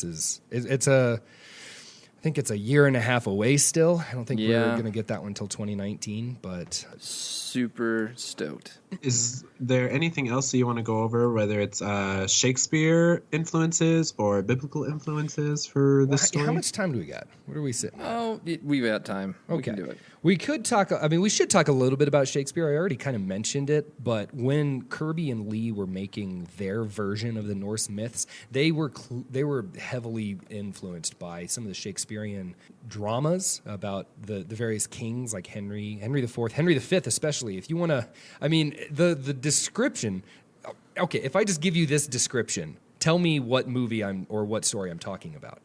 think it's a year and a half away still. I don't think we're going to get that one until 2019, but... Super stoked. Is there anything else that you want to go over, whether it's Shakespeare influences or biblical influences for this story? How much time do we got? What are we sitting at? Oh, we've got time. Okay. We can do it. We could talk, we should talk a little bit about Shakespeare. I already kind of mentioned it, but when Kirby and Lee were making their version of the Norse myths, they were heavily influenced by some of the Shakespearean dramas about the various kings, like Henry IV, Henry V especially. If you want to, the description, okay, if I just give you this description, tell me what movie or what story I'm talking about.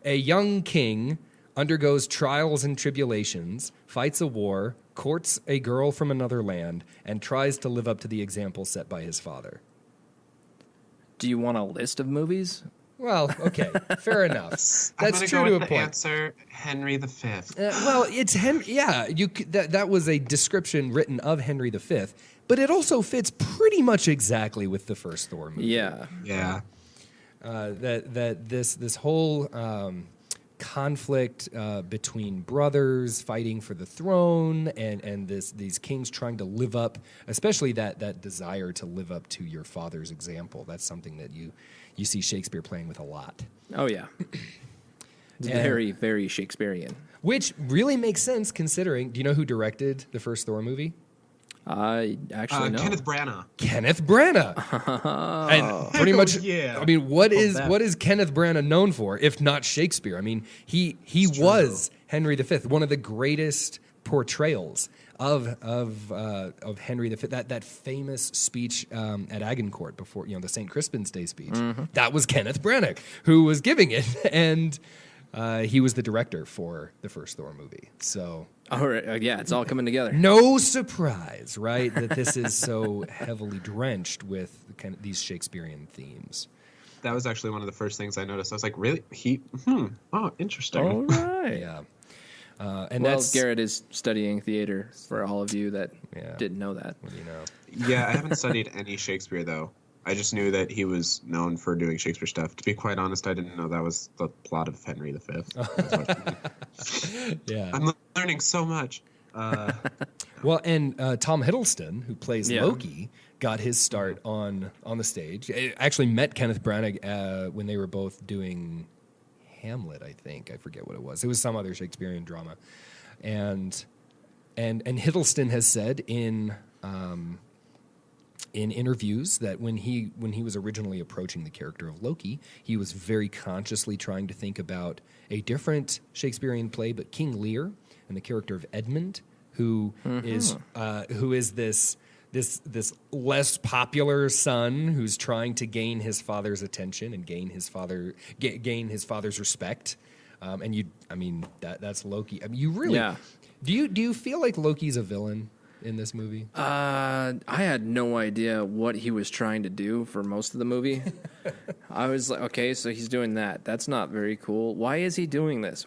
A young king undergoes trials and tribulations, fights a war, courts a girl from another land, and tries to live up to the example set by his father. Do you want a list of movies? Well, okay, fair enough. That's true to a point. Answer Henry V. Well, it's Henry. Yeah, that was a description written of Henry V, but it also fits pretty much exactly with the first Thor movie. Yeah. Yeah. This whole conflict between brothers fighting for the throne, and these kings trying to live up, especially that desire to live up to your father's example. That's something that you see Shakespeare playing with a lot. Oh, yeah. It's very, very Shakespearean. Which really makes sense considering, do you know who directed the first Thor movie? I actually know. Kenneth Branagh. Kenneth Branagh. And pretty much, yeah. What is Kenneth Branagh known for, if not Shakespeare? I mean, he was Henry V, one of the greatest portrayals of Henry V. That famous speech at Agincourt before, the St. Crispin's Day speech. Mm-hmm. That was Kenneth Branagh who was giving it, and he was the director for the first Thor movie. So, all right, yeah, it's all coming together. No surprise, right, that this is so heavily drenched with kind of these Shakespearean themes. That was actually one of the first things I noticed. I was like, really? Oh, interesting. All right. Yeah. Garrett is studying theater for all of you that didn't know that. Yeah, I haven't studied any Shakespeare, though. I just knew that he was known for doing Shakespeare stuff. To be quite honest, I didn't know that was the plot of Henry V. Yeah. I'm learning so much. Well, and Tom Hiddleston, who plays Loki, got his start on the stage. I actually met Kenneth Branagh when they were both doing Hamlet, I think. I forget what it was. It was some other Shakespearean drama. And Hiddleston has said in in interviews that when he was originally approaching the character of Loki, he was very consciously trying to think about a different Shakespearean play, but King Lear and the character of Edmund, who is this less popular son who's trying to gain his father's attention and gain his father's respect. That's Loki. I mean, you really do you feel like Loki's a villain in this movie? I had no idea what he was trying to do for most of the movie. I was like, okay, so he's doing that. That's not very cool. Why is he doing this?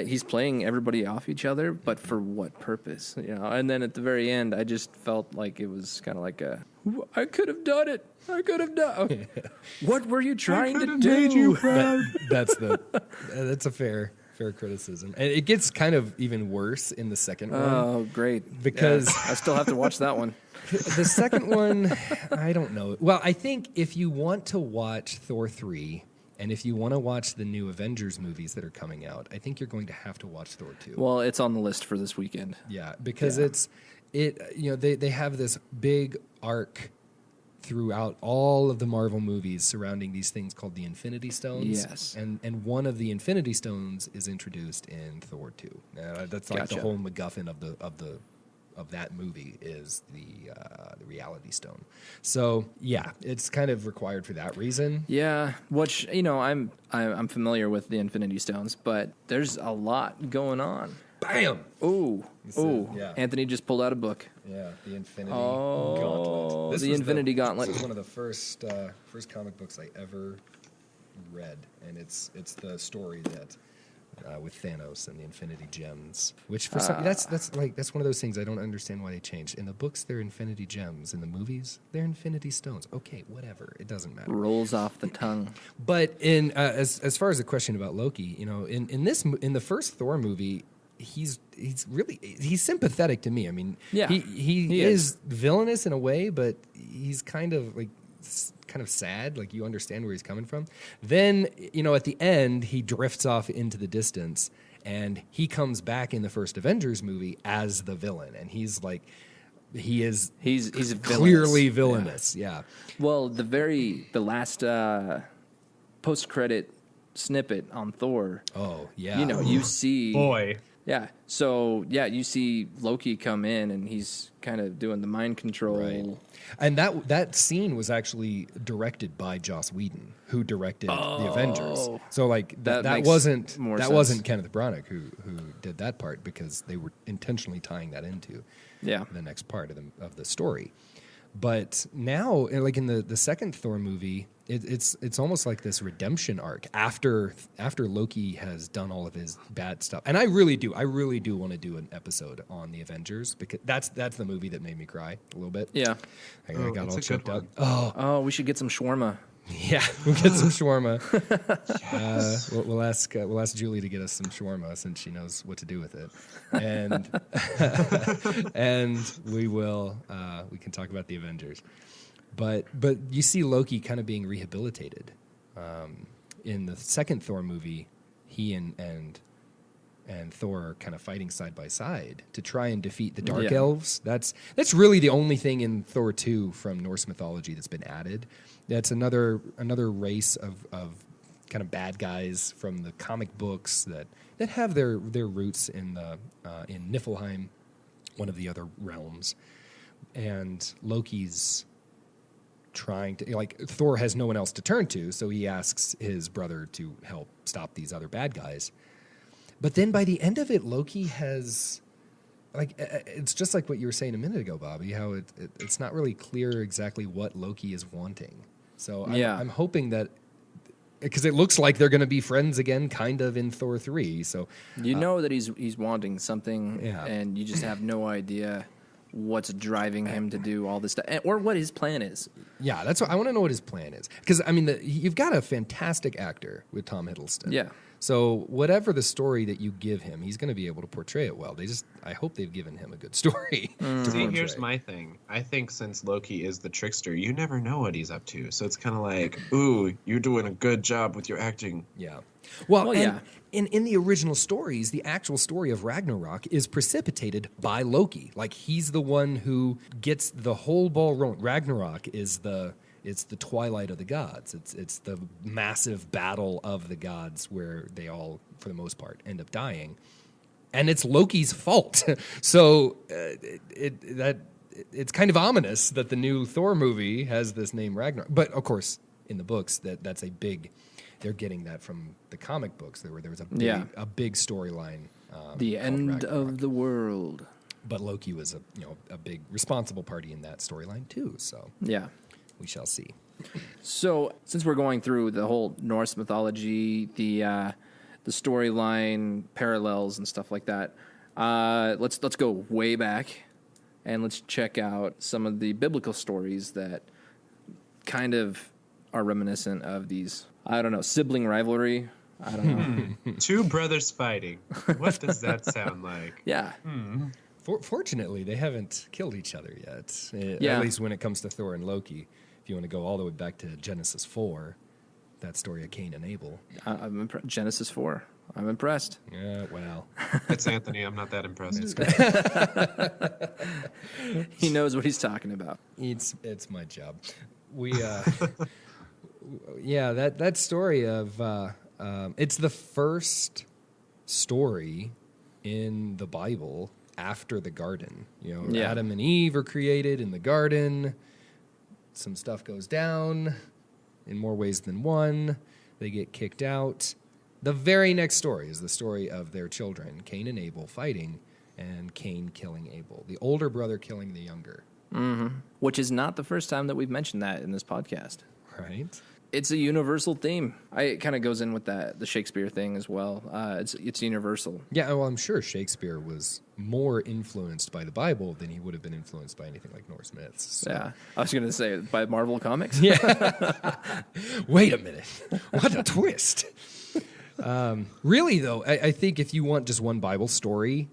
He's playing everybody off each other, but for what purpose? And then at the very end, I just felt like it was kind of like I could have done it. I could have done. Okay. What were you trying to do? Made you proud. That's a fair criticism. And it gets kind of even worse in the second one. Oh, great. Because I still have to watch that one. The second one, I don't know. Well, I think if you want to watch Thor 3 and if you want to watch the new Avengers movies that are coming out, I think you're going to have to watch Thor 2. Well, it's on the list for this weekend. Yeah, because they have this big arc throughout all of the Marvel movies surrounding these things called the Infinity Stones. Yes. And one of the Infinity Stones is introduced in Thor 2. That's like the whole MacGuffin of that movie is the Reality Stone. So yeah, it's kind of required for that reason. Yeah, which I'm familiar with the Infinity Stones, but there's a lot going on. Bam! Ooh. Yeah. Anthony just pulled out a book. Yeah, the Infinity Gauntlet. The Infinity Gauntlet. This was one of the first comic books I ever read, and it's the story that with Thanos and the Infinity Gems, which for some that's one of those things I don't understand why they changed. In the books, they're Infinity Gems. In the movies, they're Infinity Stones. Okay, whatever, it doesn't matter. Rolls off the tongue. But in as far as the question about Loki, in the first Thor movie, he's sympathetic to me. I mean, yeah, he is villainous in a way, but he's kind of sad. Like, you understand where he's coming from. Then, at the end, he drifts off into the distance, and he comes back in the first Avengers movie as the villain, and he's clearly villainous. Yeah. Well, the last post-credit snippet on Thor. Oh yeah. You see. Boy. Yeah. So, you see Loki come in, and he's kind of doing the mind control. Right. And that scene was actually directed by Joss Whedon, who directed the Avengers. So, that wasn't Kenneth Branagh who did that part, because they were intentionally tying that into the next part of the story. But now, like in the second Thor movie, it's almost like this redemption arc after Loki has done all of his bad stuff. And I really do want to do an episode on the Avengers, because that's the movie that made me cry a little bit. Yeah, I got all choked up. Oh, we should get some shawarma. Yeah, we'll get some shawarma. Yes. We'll ask Julie to get us some shawarma, since she knows what to do with it, and and we can talk about the Avengers. But you see Loki kind of being rehabilitated. In the second Thor movie, he and Thor are kind of fighting side by side to try and defeat the Dark Elves. That's really the only thing in Thor 2 from Norse mythology that's been added. That's another race of kind of bad guys from the comic books that have their roots in Niflheim, one of the other realms. And Loki's trying to, Thor has no one else to turn to, so he asks his brother to help stop these other bad guys. But then by the end of it, Loki has, it's just like what you were saying a minute ago, Bobby, how it's not really clear exactly what Loki is wanting. So I'm hoping that, because it looks like they're going to be friends again, kind of, in Thor 3. So that he's wanting something, and you just have no idea what's driving him to do all this stuff, or what his plan is. Yeah, that's what I want to know, what his plan is. Because you've got a fantastic actor with Tom Hiddleston. Yeah. So whatever the story that you give him, he's going to be able to portray it well. I hope they've given him a good story. See, here's my thing. I think since Loki is the trickster, you never know what he's up to. So it's kind of like, ooh, you're doing a good job with your acting. Yeah. Well, yeah. and in the original stories, the actual story of Ragnarok is precipitated by Loki. Like, he's the one who gets the whole ball rolling. Ragnarok is it's the twilight of the gods. It's the massive battle of the gods where they all, for the most part, end up dying. And it's Loki's fault. So it's kind of ominous that the new Thor movie has this name Ragnarok. But, of course, in the books, that's a big... They're getting that from the comic books. There was a big storyline. The end of the world. But Loki was a big responsible party in that storyline too. So yeah, we shall see. So since we're going through the whole Norse mythology, the storyline parallels and stuff like that, let's go way back and let's check out some of the biblical stories that kind of are reminiscent of these. I don't know, sibling rivalry. I don't know. Two brothers fighting. What does that sound like? Yeah. Fortunately, they haven't killed each other yet. Yeah. At least when it comes to Thor and Loki. If you want to go all the way back to Genesis 4, that story of Cain and Abel. Genesis 4. I'm impressed. Yeah, well. It's Anthony. I'm not that impressed. He knows what he's talking about. It's my job. Yeah, that story of it's the first story in the Bible after the garden. Adam and Eve are created in the garden. Some stuff goes down in more ways than one. They get kicked out. The very next story is the story of their children, Cain and Abel, fighting, and Cain killing Abel, the older brother killing the younger. Mm-hmm. Which is not the first time that we've mentioned that in this podcast. Right. It's a universal theme. It kind of goes in with the Shakespeare thing as well. It's universal. Yeah, well, I'm sure Shakespeare was more influenced by the Bible than he would have been influenced by anything like Norse myths. So. Yeah, I was going to say by Marvel Comics. Yeah. Wait a minute. What a twist. Really, though, I think if you want just one Bible story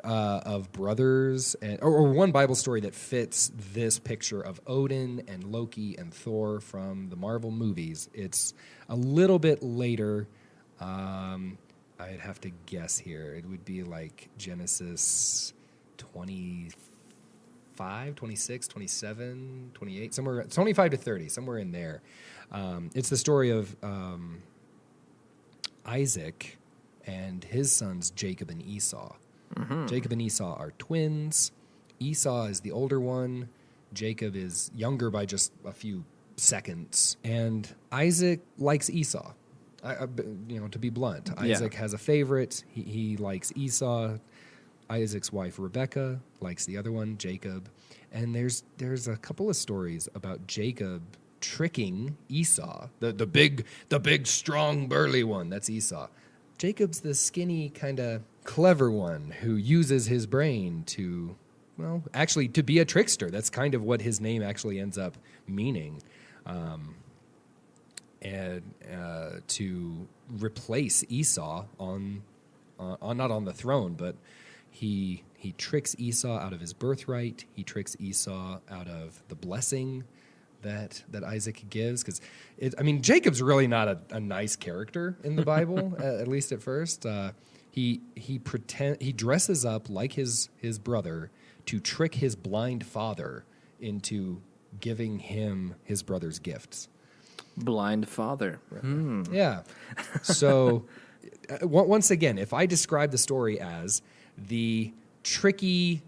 of brothers, or one Bible story that fits this picture of Odin and Loki and Thor from the Marvel movies, it's a little bit later. I'd have to guess here. It would be like Genesis 25, 26, 27, 28, somewhere 25 to 30, somewhere in there. It's the story of Isaac and his sons Jacob and Esau. Mm-hmm. Jacob and Esau are twins. Esau is the older one. Jacob is younger by just a few seconds. And Isaac likes Esau. To be blunt, Isaac has a favorite. He likes Esau. Isaac's wife Rebecca likes the other one, Jacob. And there's a couple of stories about Jacob tricking Esau, the big, strong, burly one. That's Esau. Jacob's the skinny, kind of clever one who uses his brain to be a trickster. That's kind of what his name actually ends up meaning. And to replace Esau on not on the throne, but he tricks Esau out of his birthright. He tricks Esau out of the blessing that Isaac gives, because Jacob's really not a nice character in the Bible, at least at first. He dresses up like his brother to trick his blind father into giving him his brother's gifts. Blind father. Yeah. So once again, if I describe the story as the tricky,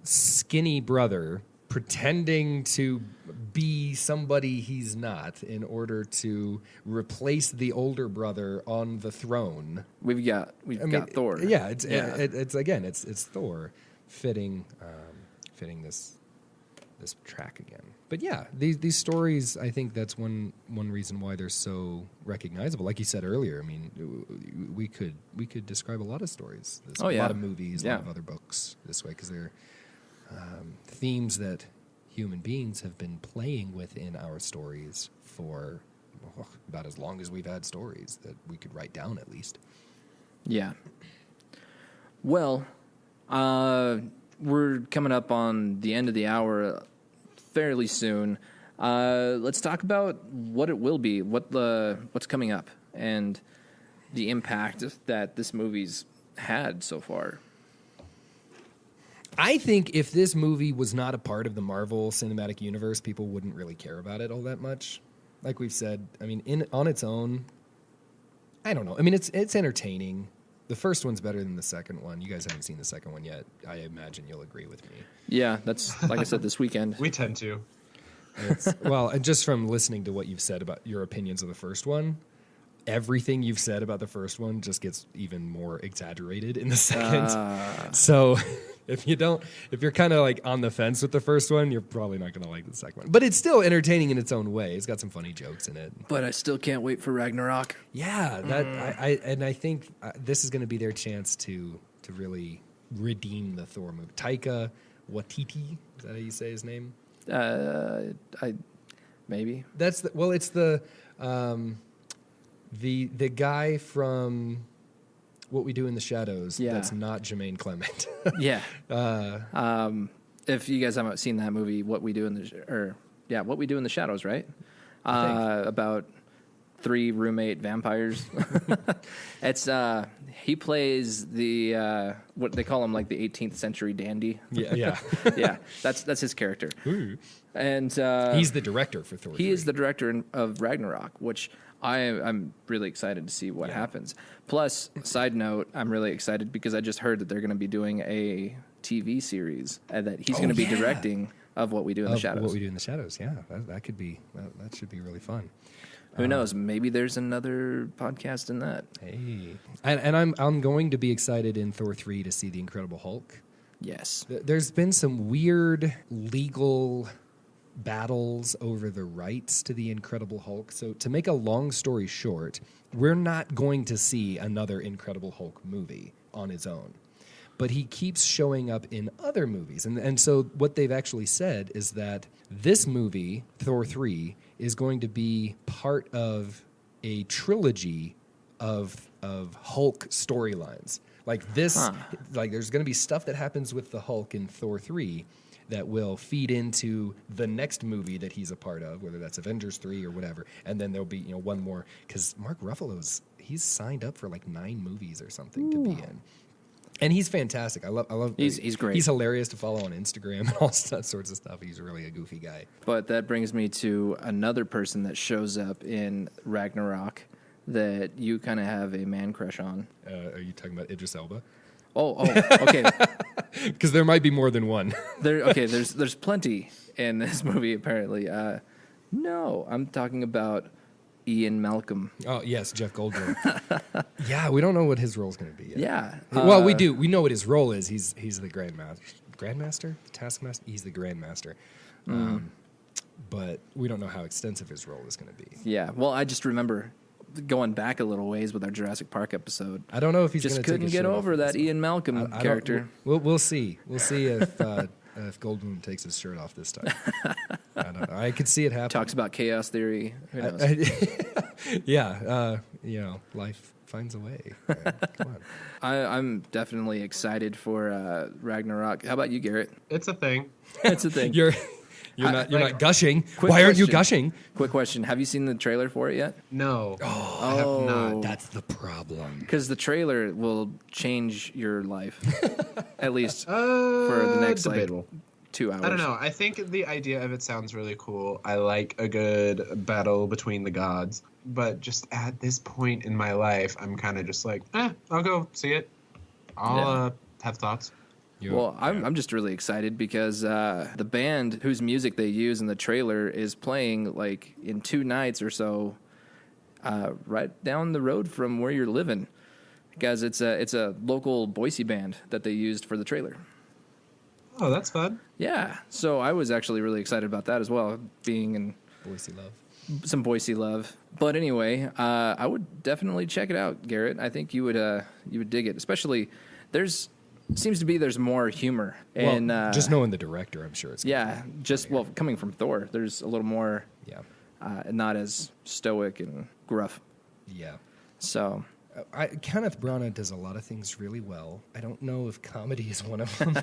skinny brother pretending to be somebody he's not in order to replace the older brother on the throne. We've got Thor. Yeah, it's Thor fitting this track again. But yeah, these stories, I think that's one reason why they're so recognizable. Like you said earlier, we could describe a lot of stories. There's a lot of movies, a lot of other books this way, because they're themes that human beings have been playing with in our stories for about as long as we've had stories that we could write down, at least. Yeah. Well, we're coming up on the end of the hour fairly soon. Let's talk about what it will be, what's coming up. and the impact that this movie's had so far. I think if this movie was not a part of the Marvel Cinematic Universe, people wouldn't really care about it all that much. Like we've said, I mean, on its own, I don't know. I mean, it's entertaining. The first one's better than the second one. You guys haven't seen the second one yet. I imagine you'll agree with me. Yeah, that's, like I said, this weekend. We tend to. Well, and just from listening to what you've said about your opinions of the first one, everything you've said about the first one just gets even more exaggerated in the second. So if you're kind of like on the fence with the first one, you're probably not going to like the second one. But it's still entertaining in its own way. It's got some funny jokes in it. But I still can't wait for Ragnarok. Yeah, I think this is going to be their chance to really redeem the Thor movie. Taika Waititi, is that how you say his name? Maybe. It's the guy from What We Do in the Shadows. Yeah. That's not Jermaine Clement. Yeah. If you guys haven't seen that movie, What We Do in the Shadows, right? About 3 roommate vampires. It's he plays the what they call him, like the 18th century dandy. Yeah. Yeah. That's his character. Ooh. And he's the director for Thor. He is the director of Ragnarok, which I'm really excited to see what happens. Plus, side note, I'm really excited because I just heard that they're going to be doing a TV series and that he's going to be directing of What We Do in the Shadows. What We Do in the Shadows, yeah. That could be, that should be really fun. Who knows? Maybe there's another podcast in that. Hey. And I'm going to be excited in Thor 3 to see the Incredible Hulk. Yes. There's been some weird legal battles over the rights to the Incredible Hulk. So to make a long story short, we're not going to see another Incredible Hulk movie on its own. But he keeps showing up in other movies. And so what they've actually said is that this movie, Thor 3, is going to be part of a trilogy of Hulk storylines. Like this, like there's going to be stuff that happens with the Hulk in Thor 3 that will feed into the next movie that he's a part of, whether that's Avengers 3 or whatever. And then there'll be, one more, because Mark Ruffalo's, he's signed up for like 9 movies or something to be in. And he's fantastic. I love. He's great. He's hilarious to follow on Instagram and all sorts of stuff. He's really a goofy guy. But that brings me to another person that shows up in Ragnarok that you kind of have a man crush on. Are you talking about Idris Elba? Oh, okay. Because there might be more than one. There's plenty in this movie apparently. No, I'm talking about Ian Malcolm. Oh yes, Jeff Goldblum. Yeah, we don't know what his role is going to be yet. Yeah. Well, we do. We know what his role is. He's the Grandmaster, Taskmaster. He's the Grandmaster. But we don't know how extensive his role is going to be. Yeah. Well, I just remember going back a little ways with our Jurassic Park episode. I don't know if he's just going to couldn't get over that Ian Malcolm character. We'll see. We'll see if Goldblum takes his shirt off this time. I don't know. I could see it happen. Talks about chaos theory. Who knows? Yeah. Life finds a way. Come on. I'm definitely excited for Ragnarok. How about you, Garrett? It's a thing. It's a thing. You're not gushing. Quick Why aren't you question. gushing? Quick question. Have you seen the trailer for it yet? No. I have not. That's the problem. Because the trailer will change your life. At least for the next debatable. 2 hours. I don't know. I think the idea of it sounds really cool. I like a good battle between the gods. But just at this point in my life, I'm kind of just like, I'll go see it. I'll have thoughts. Well, I'm just really excited because the band whose music they use in the trailer is playing like in 2 nights or so, right down the road from where you're living. Because it's a local Boise band that they used for the trailer. Oh, that's fun. Yeah, so I was actually really excited about that as well, being in Boise love. Some Boise love. But anyway, I would definitely check it out, Garrett. I think you would dig it, especially seems to be there's more humor. And just knowing the director, I'm sure it's coming from Thor, there's a little more not as stoic and gruff. Yeah. So Kenneth Branagh does a lot of things really well. I don't know if comedy is one of them.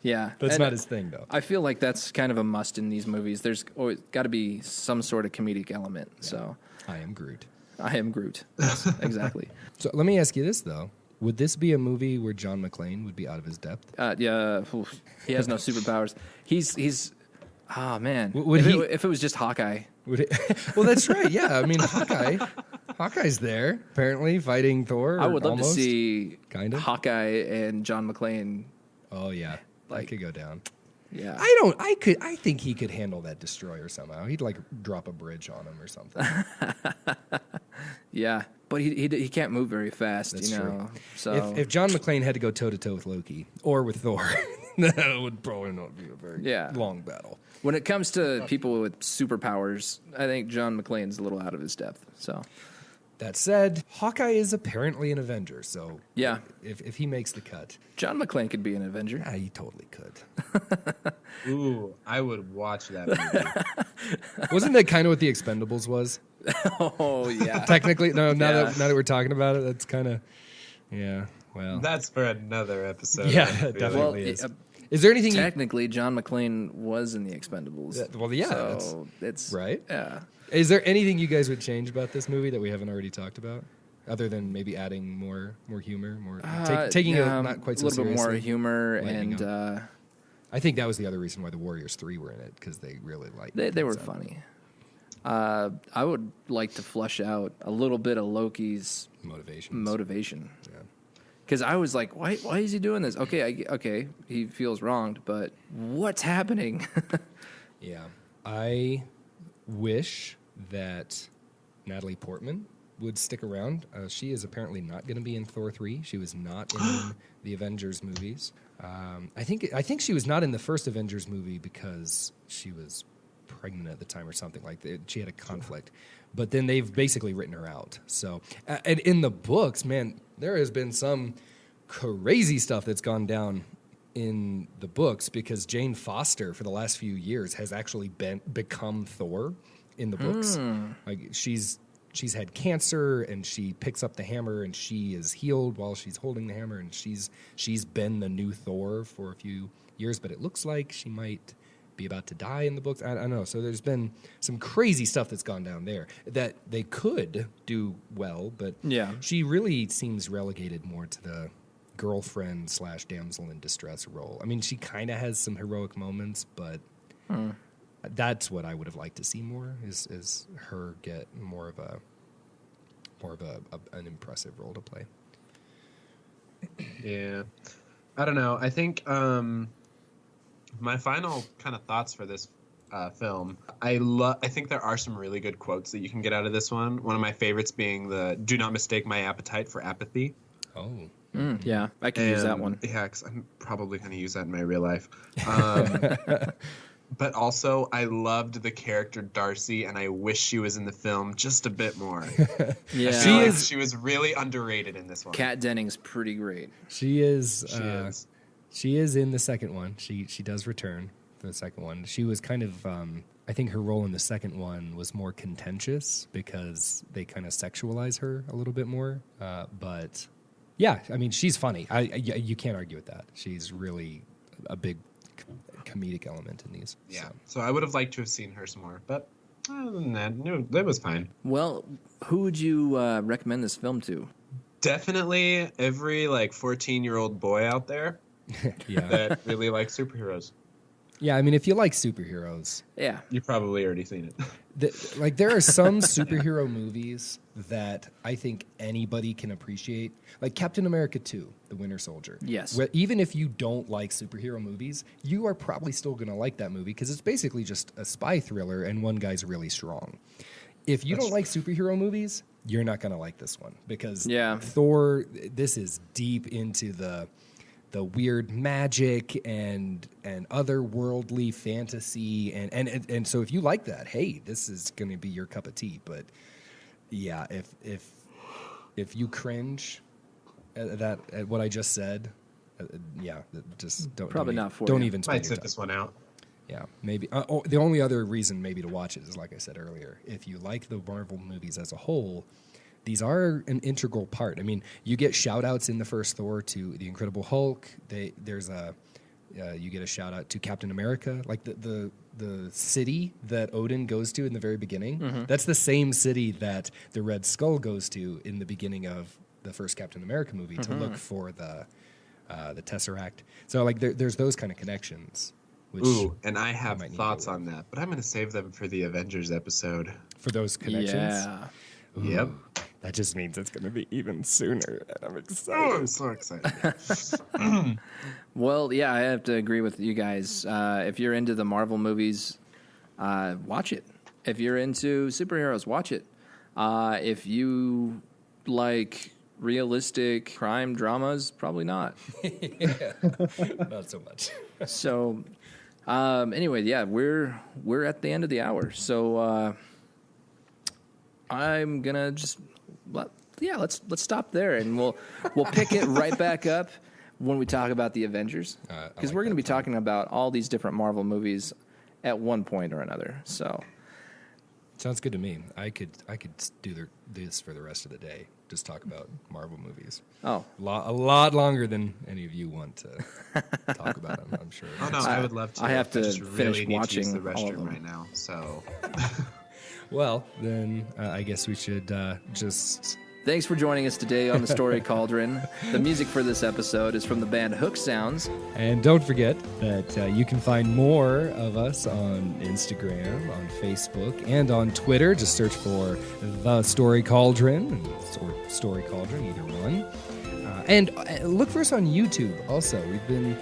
Yeah. That's not his thing, though. I feel like that's kind of a must in these movies. There's always got to be some sort of comedic element. Yeah. So I am Groot. I am Groot. Yes, exactly. So let me ask you this though: would this be a movie where John McClane would be out of his depth? Yeah, oof. He has no superpowers. He's. Ah, man. Would if it was just Hawkeye. Would it, well, that's right. Yeah, I mean Hawkeye's there apparently fighting Thor. I would love almost, to see kind of Hawkeye and John McClane. Oh yeah, that could go down. Yeah, I think he could handle that destroyer somehow. He'd like drop a bridge on him or something. Yeah, but he can't move very fast. That's you know. true. So If John McClane had to go toe to toe with Loki or with Thor, that would probably not be a very long battle. When it comes to people with superpowers, I think John McClane's a little out of his depth. So that said, Hawkeye is apparently an Avenger, so yeah, if he makes the cut, John McClane could be an Avenger. Yeah, he totally could. Ooh, I would watch that movie. Wasn't that kind of what The Expendables was? Oh yeah, Technically, no. Now that we're talking about it, that's kind of Well, that's for another episode. Yeah, it definitely is. Well, is there anything? Technically, John McClane was in The Expendables. Well, yeah, so it's right. Yeah. Is there anything you guys would change about this movie that we haven't already talked about, other than maybe adding more humor, taking it not quite so a little bit more seriously, humor, and I think that was the other reason why the Warriors 3 were in it, because they really liked it. They were funny. I would like to flesh out a little bit of Loki's motivation. Yeah. Because I was like, why is he doing this? Okay, he feels wronged, but what's happening? Yeah. I wish that Natalie Portman would stick around. She is apparently not going to be in Thor 3. She was not in the Avengers movies. I think she was not in the first Avengers movie because she was pregnant at the time or something like that. She had a conflict. But then they've basically written her out. So, and in the books, man, there has been some crazy stuff that's gone down in the books, because Jane Foster for the last few years has actually become Thor in the books. Like she's had cancer and she picks up the hammer and she is healed while she's holding the hammer, and she's been the new Thor for a few years, but it looks like she might be about to die in the books. I don't know. So there's been some crazy stuff that's gone down there that they could do well, but she really seems relegated more to the girlfriend / damsel in distress role. I mean, she kind of has some heroic moments, but that's what I would have liked to see more, is her get more of an impressive role to play. Yeah, I don't know. I think my final kind of thoughts for this film, I think there are some really good quotes that you can get out of this one. One of my favorites being the "Do not mistake my appetite for apathy." Oh. Yeah, I can use that one. Yeah, because I'm probably going to use that in my real life. But also, I loved the character Darcy, and I wish she was in the film just a bit more. Yeah, she was really underrated in this one. Kat Denning's pretty great. She is. She is in the second one. She does return for the second one. She was kind of. I think her role in the second one was more contentious because they kind of sexualize her a little bit more. But yeah, I mean, she's funny. You can't argue with that. She's really a big comedic element in these. Yeah. So I would have liked to have seen her some more, but other than that, no, that was fine. Well, who would you recommend this film to? Definitely every 14-year-old boy out there that really likes superheroes. Yeah, I mean, if you like superheroes, you've probably already seen it. There are some superhero movies that I think anybody can appreciate, like Captain America 2, The Winter Soldier. Yes. Where even if you don't like superhero movies, you are probably still going to like that movie because it's basically just a spy thriller and one guy's really strong. If you don't like superhero movies, you're not going to like this one because Thor, this is deep into the weird magic and otherworldly fantasy and so if you like that, hey, this is going to be your cup of tea. But yeah, if you cringe at what I just said, just don't probably not for don't you. even spend Might your sit time. this one out. Yeah, maybe. The only other reason maybe to watch it is, like I said earlier, if you like the Marvel movies as a whole, these are an integral part. I mean, you get shout-outs in the first Thor to the Incredible Hulk. You get a shout-out to Captain America. Like the the city that Odin goes to in the very beginning. That's the same city that the Red Skull goes to in the beginning of the first Captain America movie to look for the Tesseract. So like there's those kind of connections. Which Ooh, and I have thoughts on that, but I'm going to save them for the Avengers episode. For those connections? Yeah. Ooh, Yep. That just means it's going to be even sooner, and I'm excited. Oh, I'm so excited. Well, yeah, I have to agree with you guys. If you're into the Marvel movies, watch it. If you're into superheroes, watch it. If you like realistic crime dramas, probably not. Not so much. So, anyway, yeah, we're at the end of the hour. So, I'm gonna just let's stop there, and we'll pick it right back up when we talk about the Avengers, because we're gonna be talking about all these different Marvel movies at one point or another. So, sounds good to me. I could do this for the rest of the day. Just talk about Marvel movies. Oh, a lot longer than any of you want to talk about them, I'm sure. Oh, no, I would love to. I have to just finish really need watching to use the all of restroom them. right now, so... Well, then I guess we should just... Thanks for joining us today on the Story Cauldron. The music for this episode is from the band Hook Sounds. And don't forget that you can find more of us on Instagram, on Facebook, and on Twitter. Just search for The Story Cauldron or Story Cauldron, either one. And look for us on YouTube. Also, we've been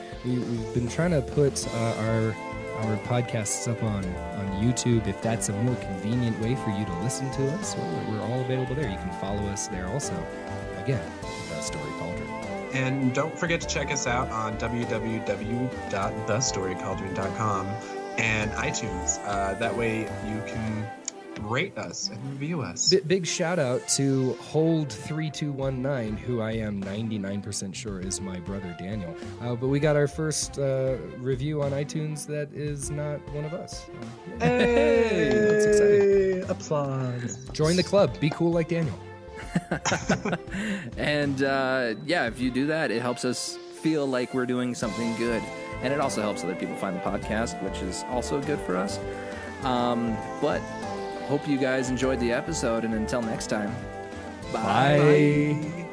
trying to put our podcasts up on YouTube. If that's a more convenient way for you to listen to us, we're all available there. You can follow us there also. Again, The Story Cauldron. And don't forget to check us out on www.thestorycauldron.com and iTunes. That way you can rate us and review us. Big shout out to Hold3219, who I am 99% sure is my brother Daniel. But we got our first review on iTunes that is not one of us. Hey, that's exciting. Applause. Join the club. Be cool like Daniel. And if you do that, it helps us feel like we're doing something good. And it also helps other people find the podcast, which is also good for us. But hope you guys enjoyed the episode, and until next time, bye. Bye.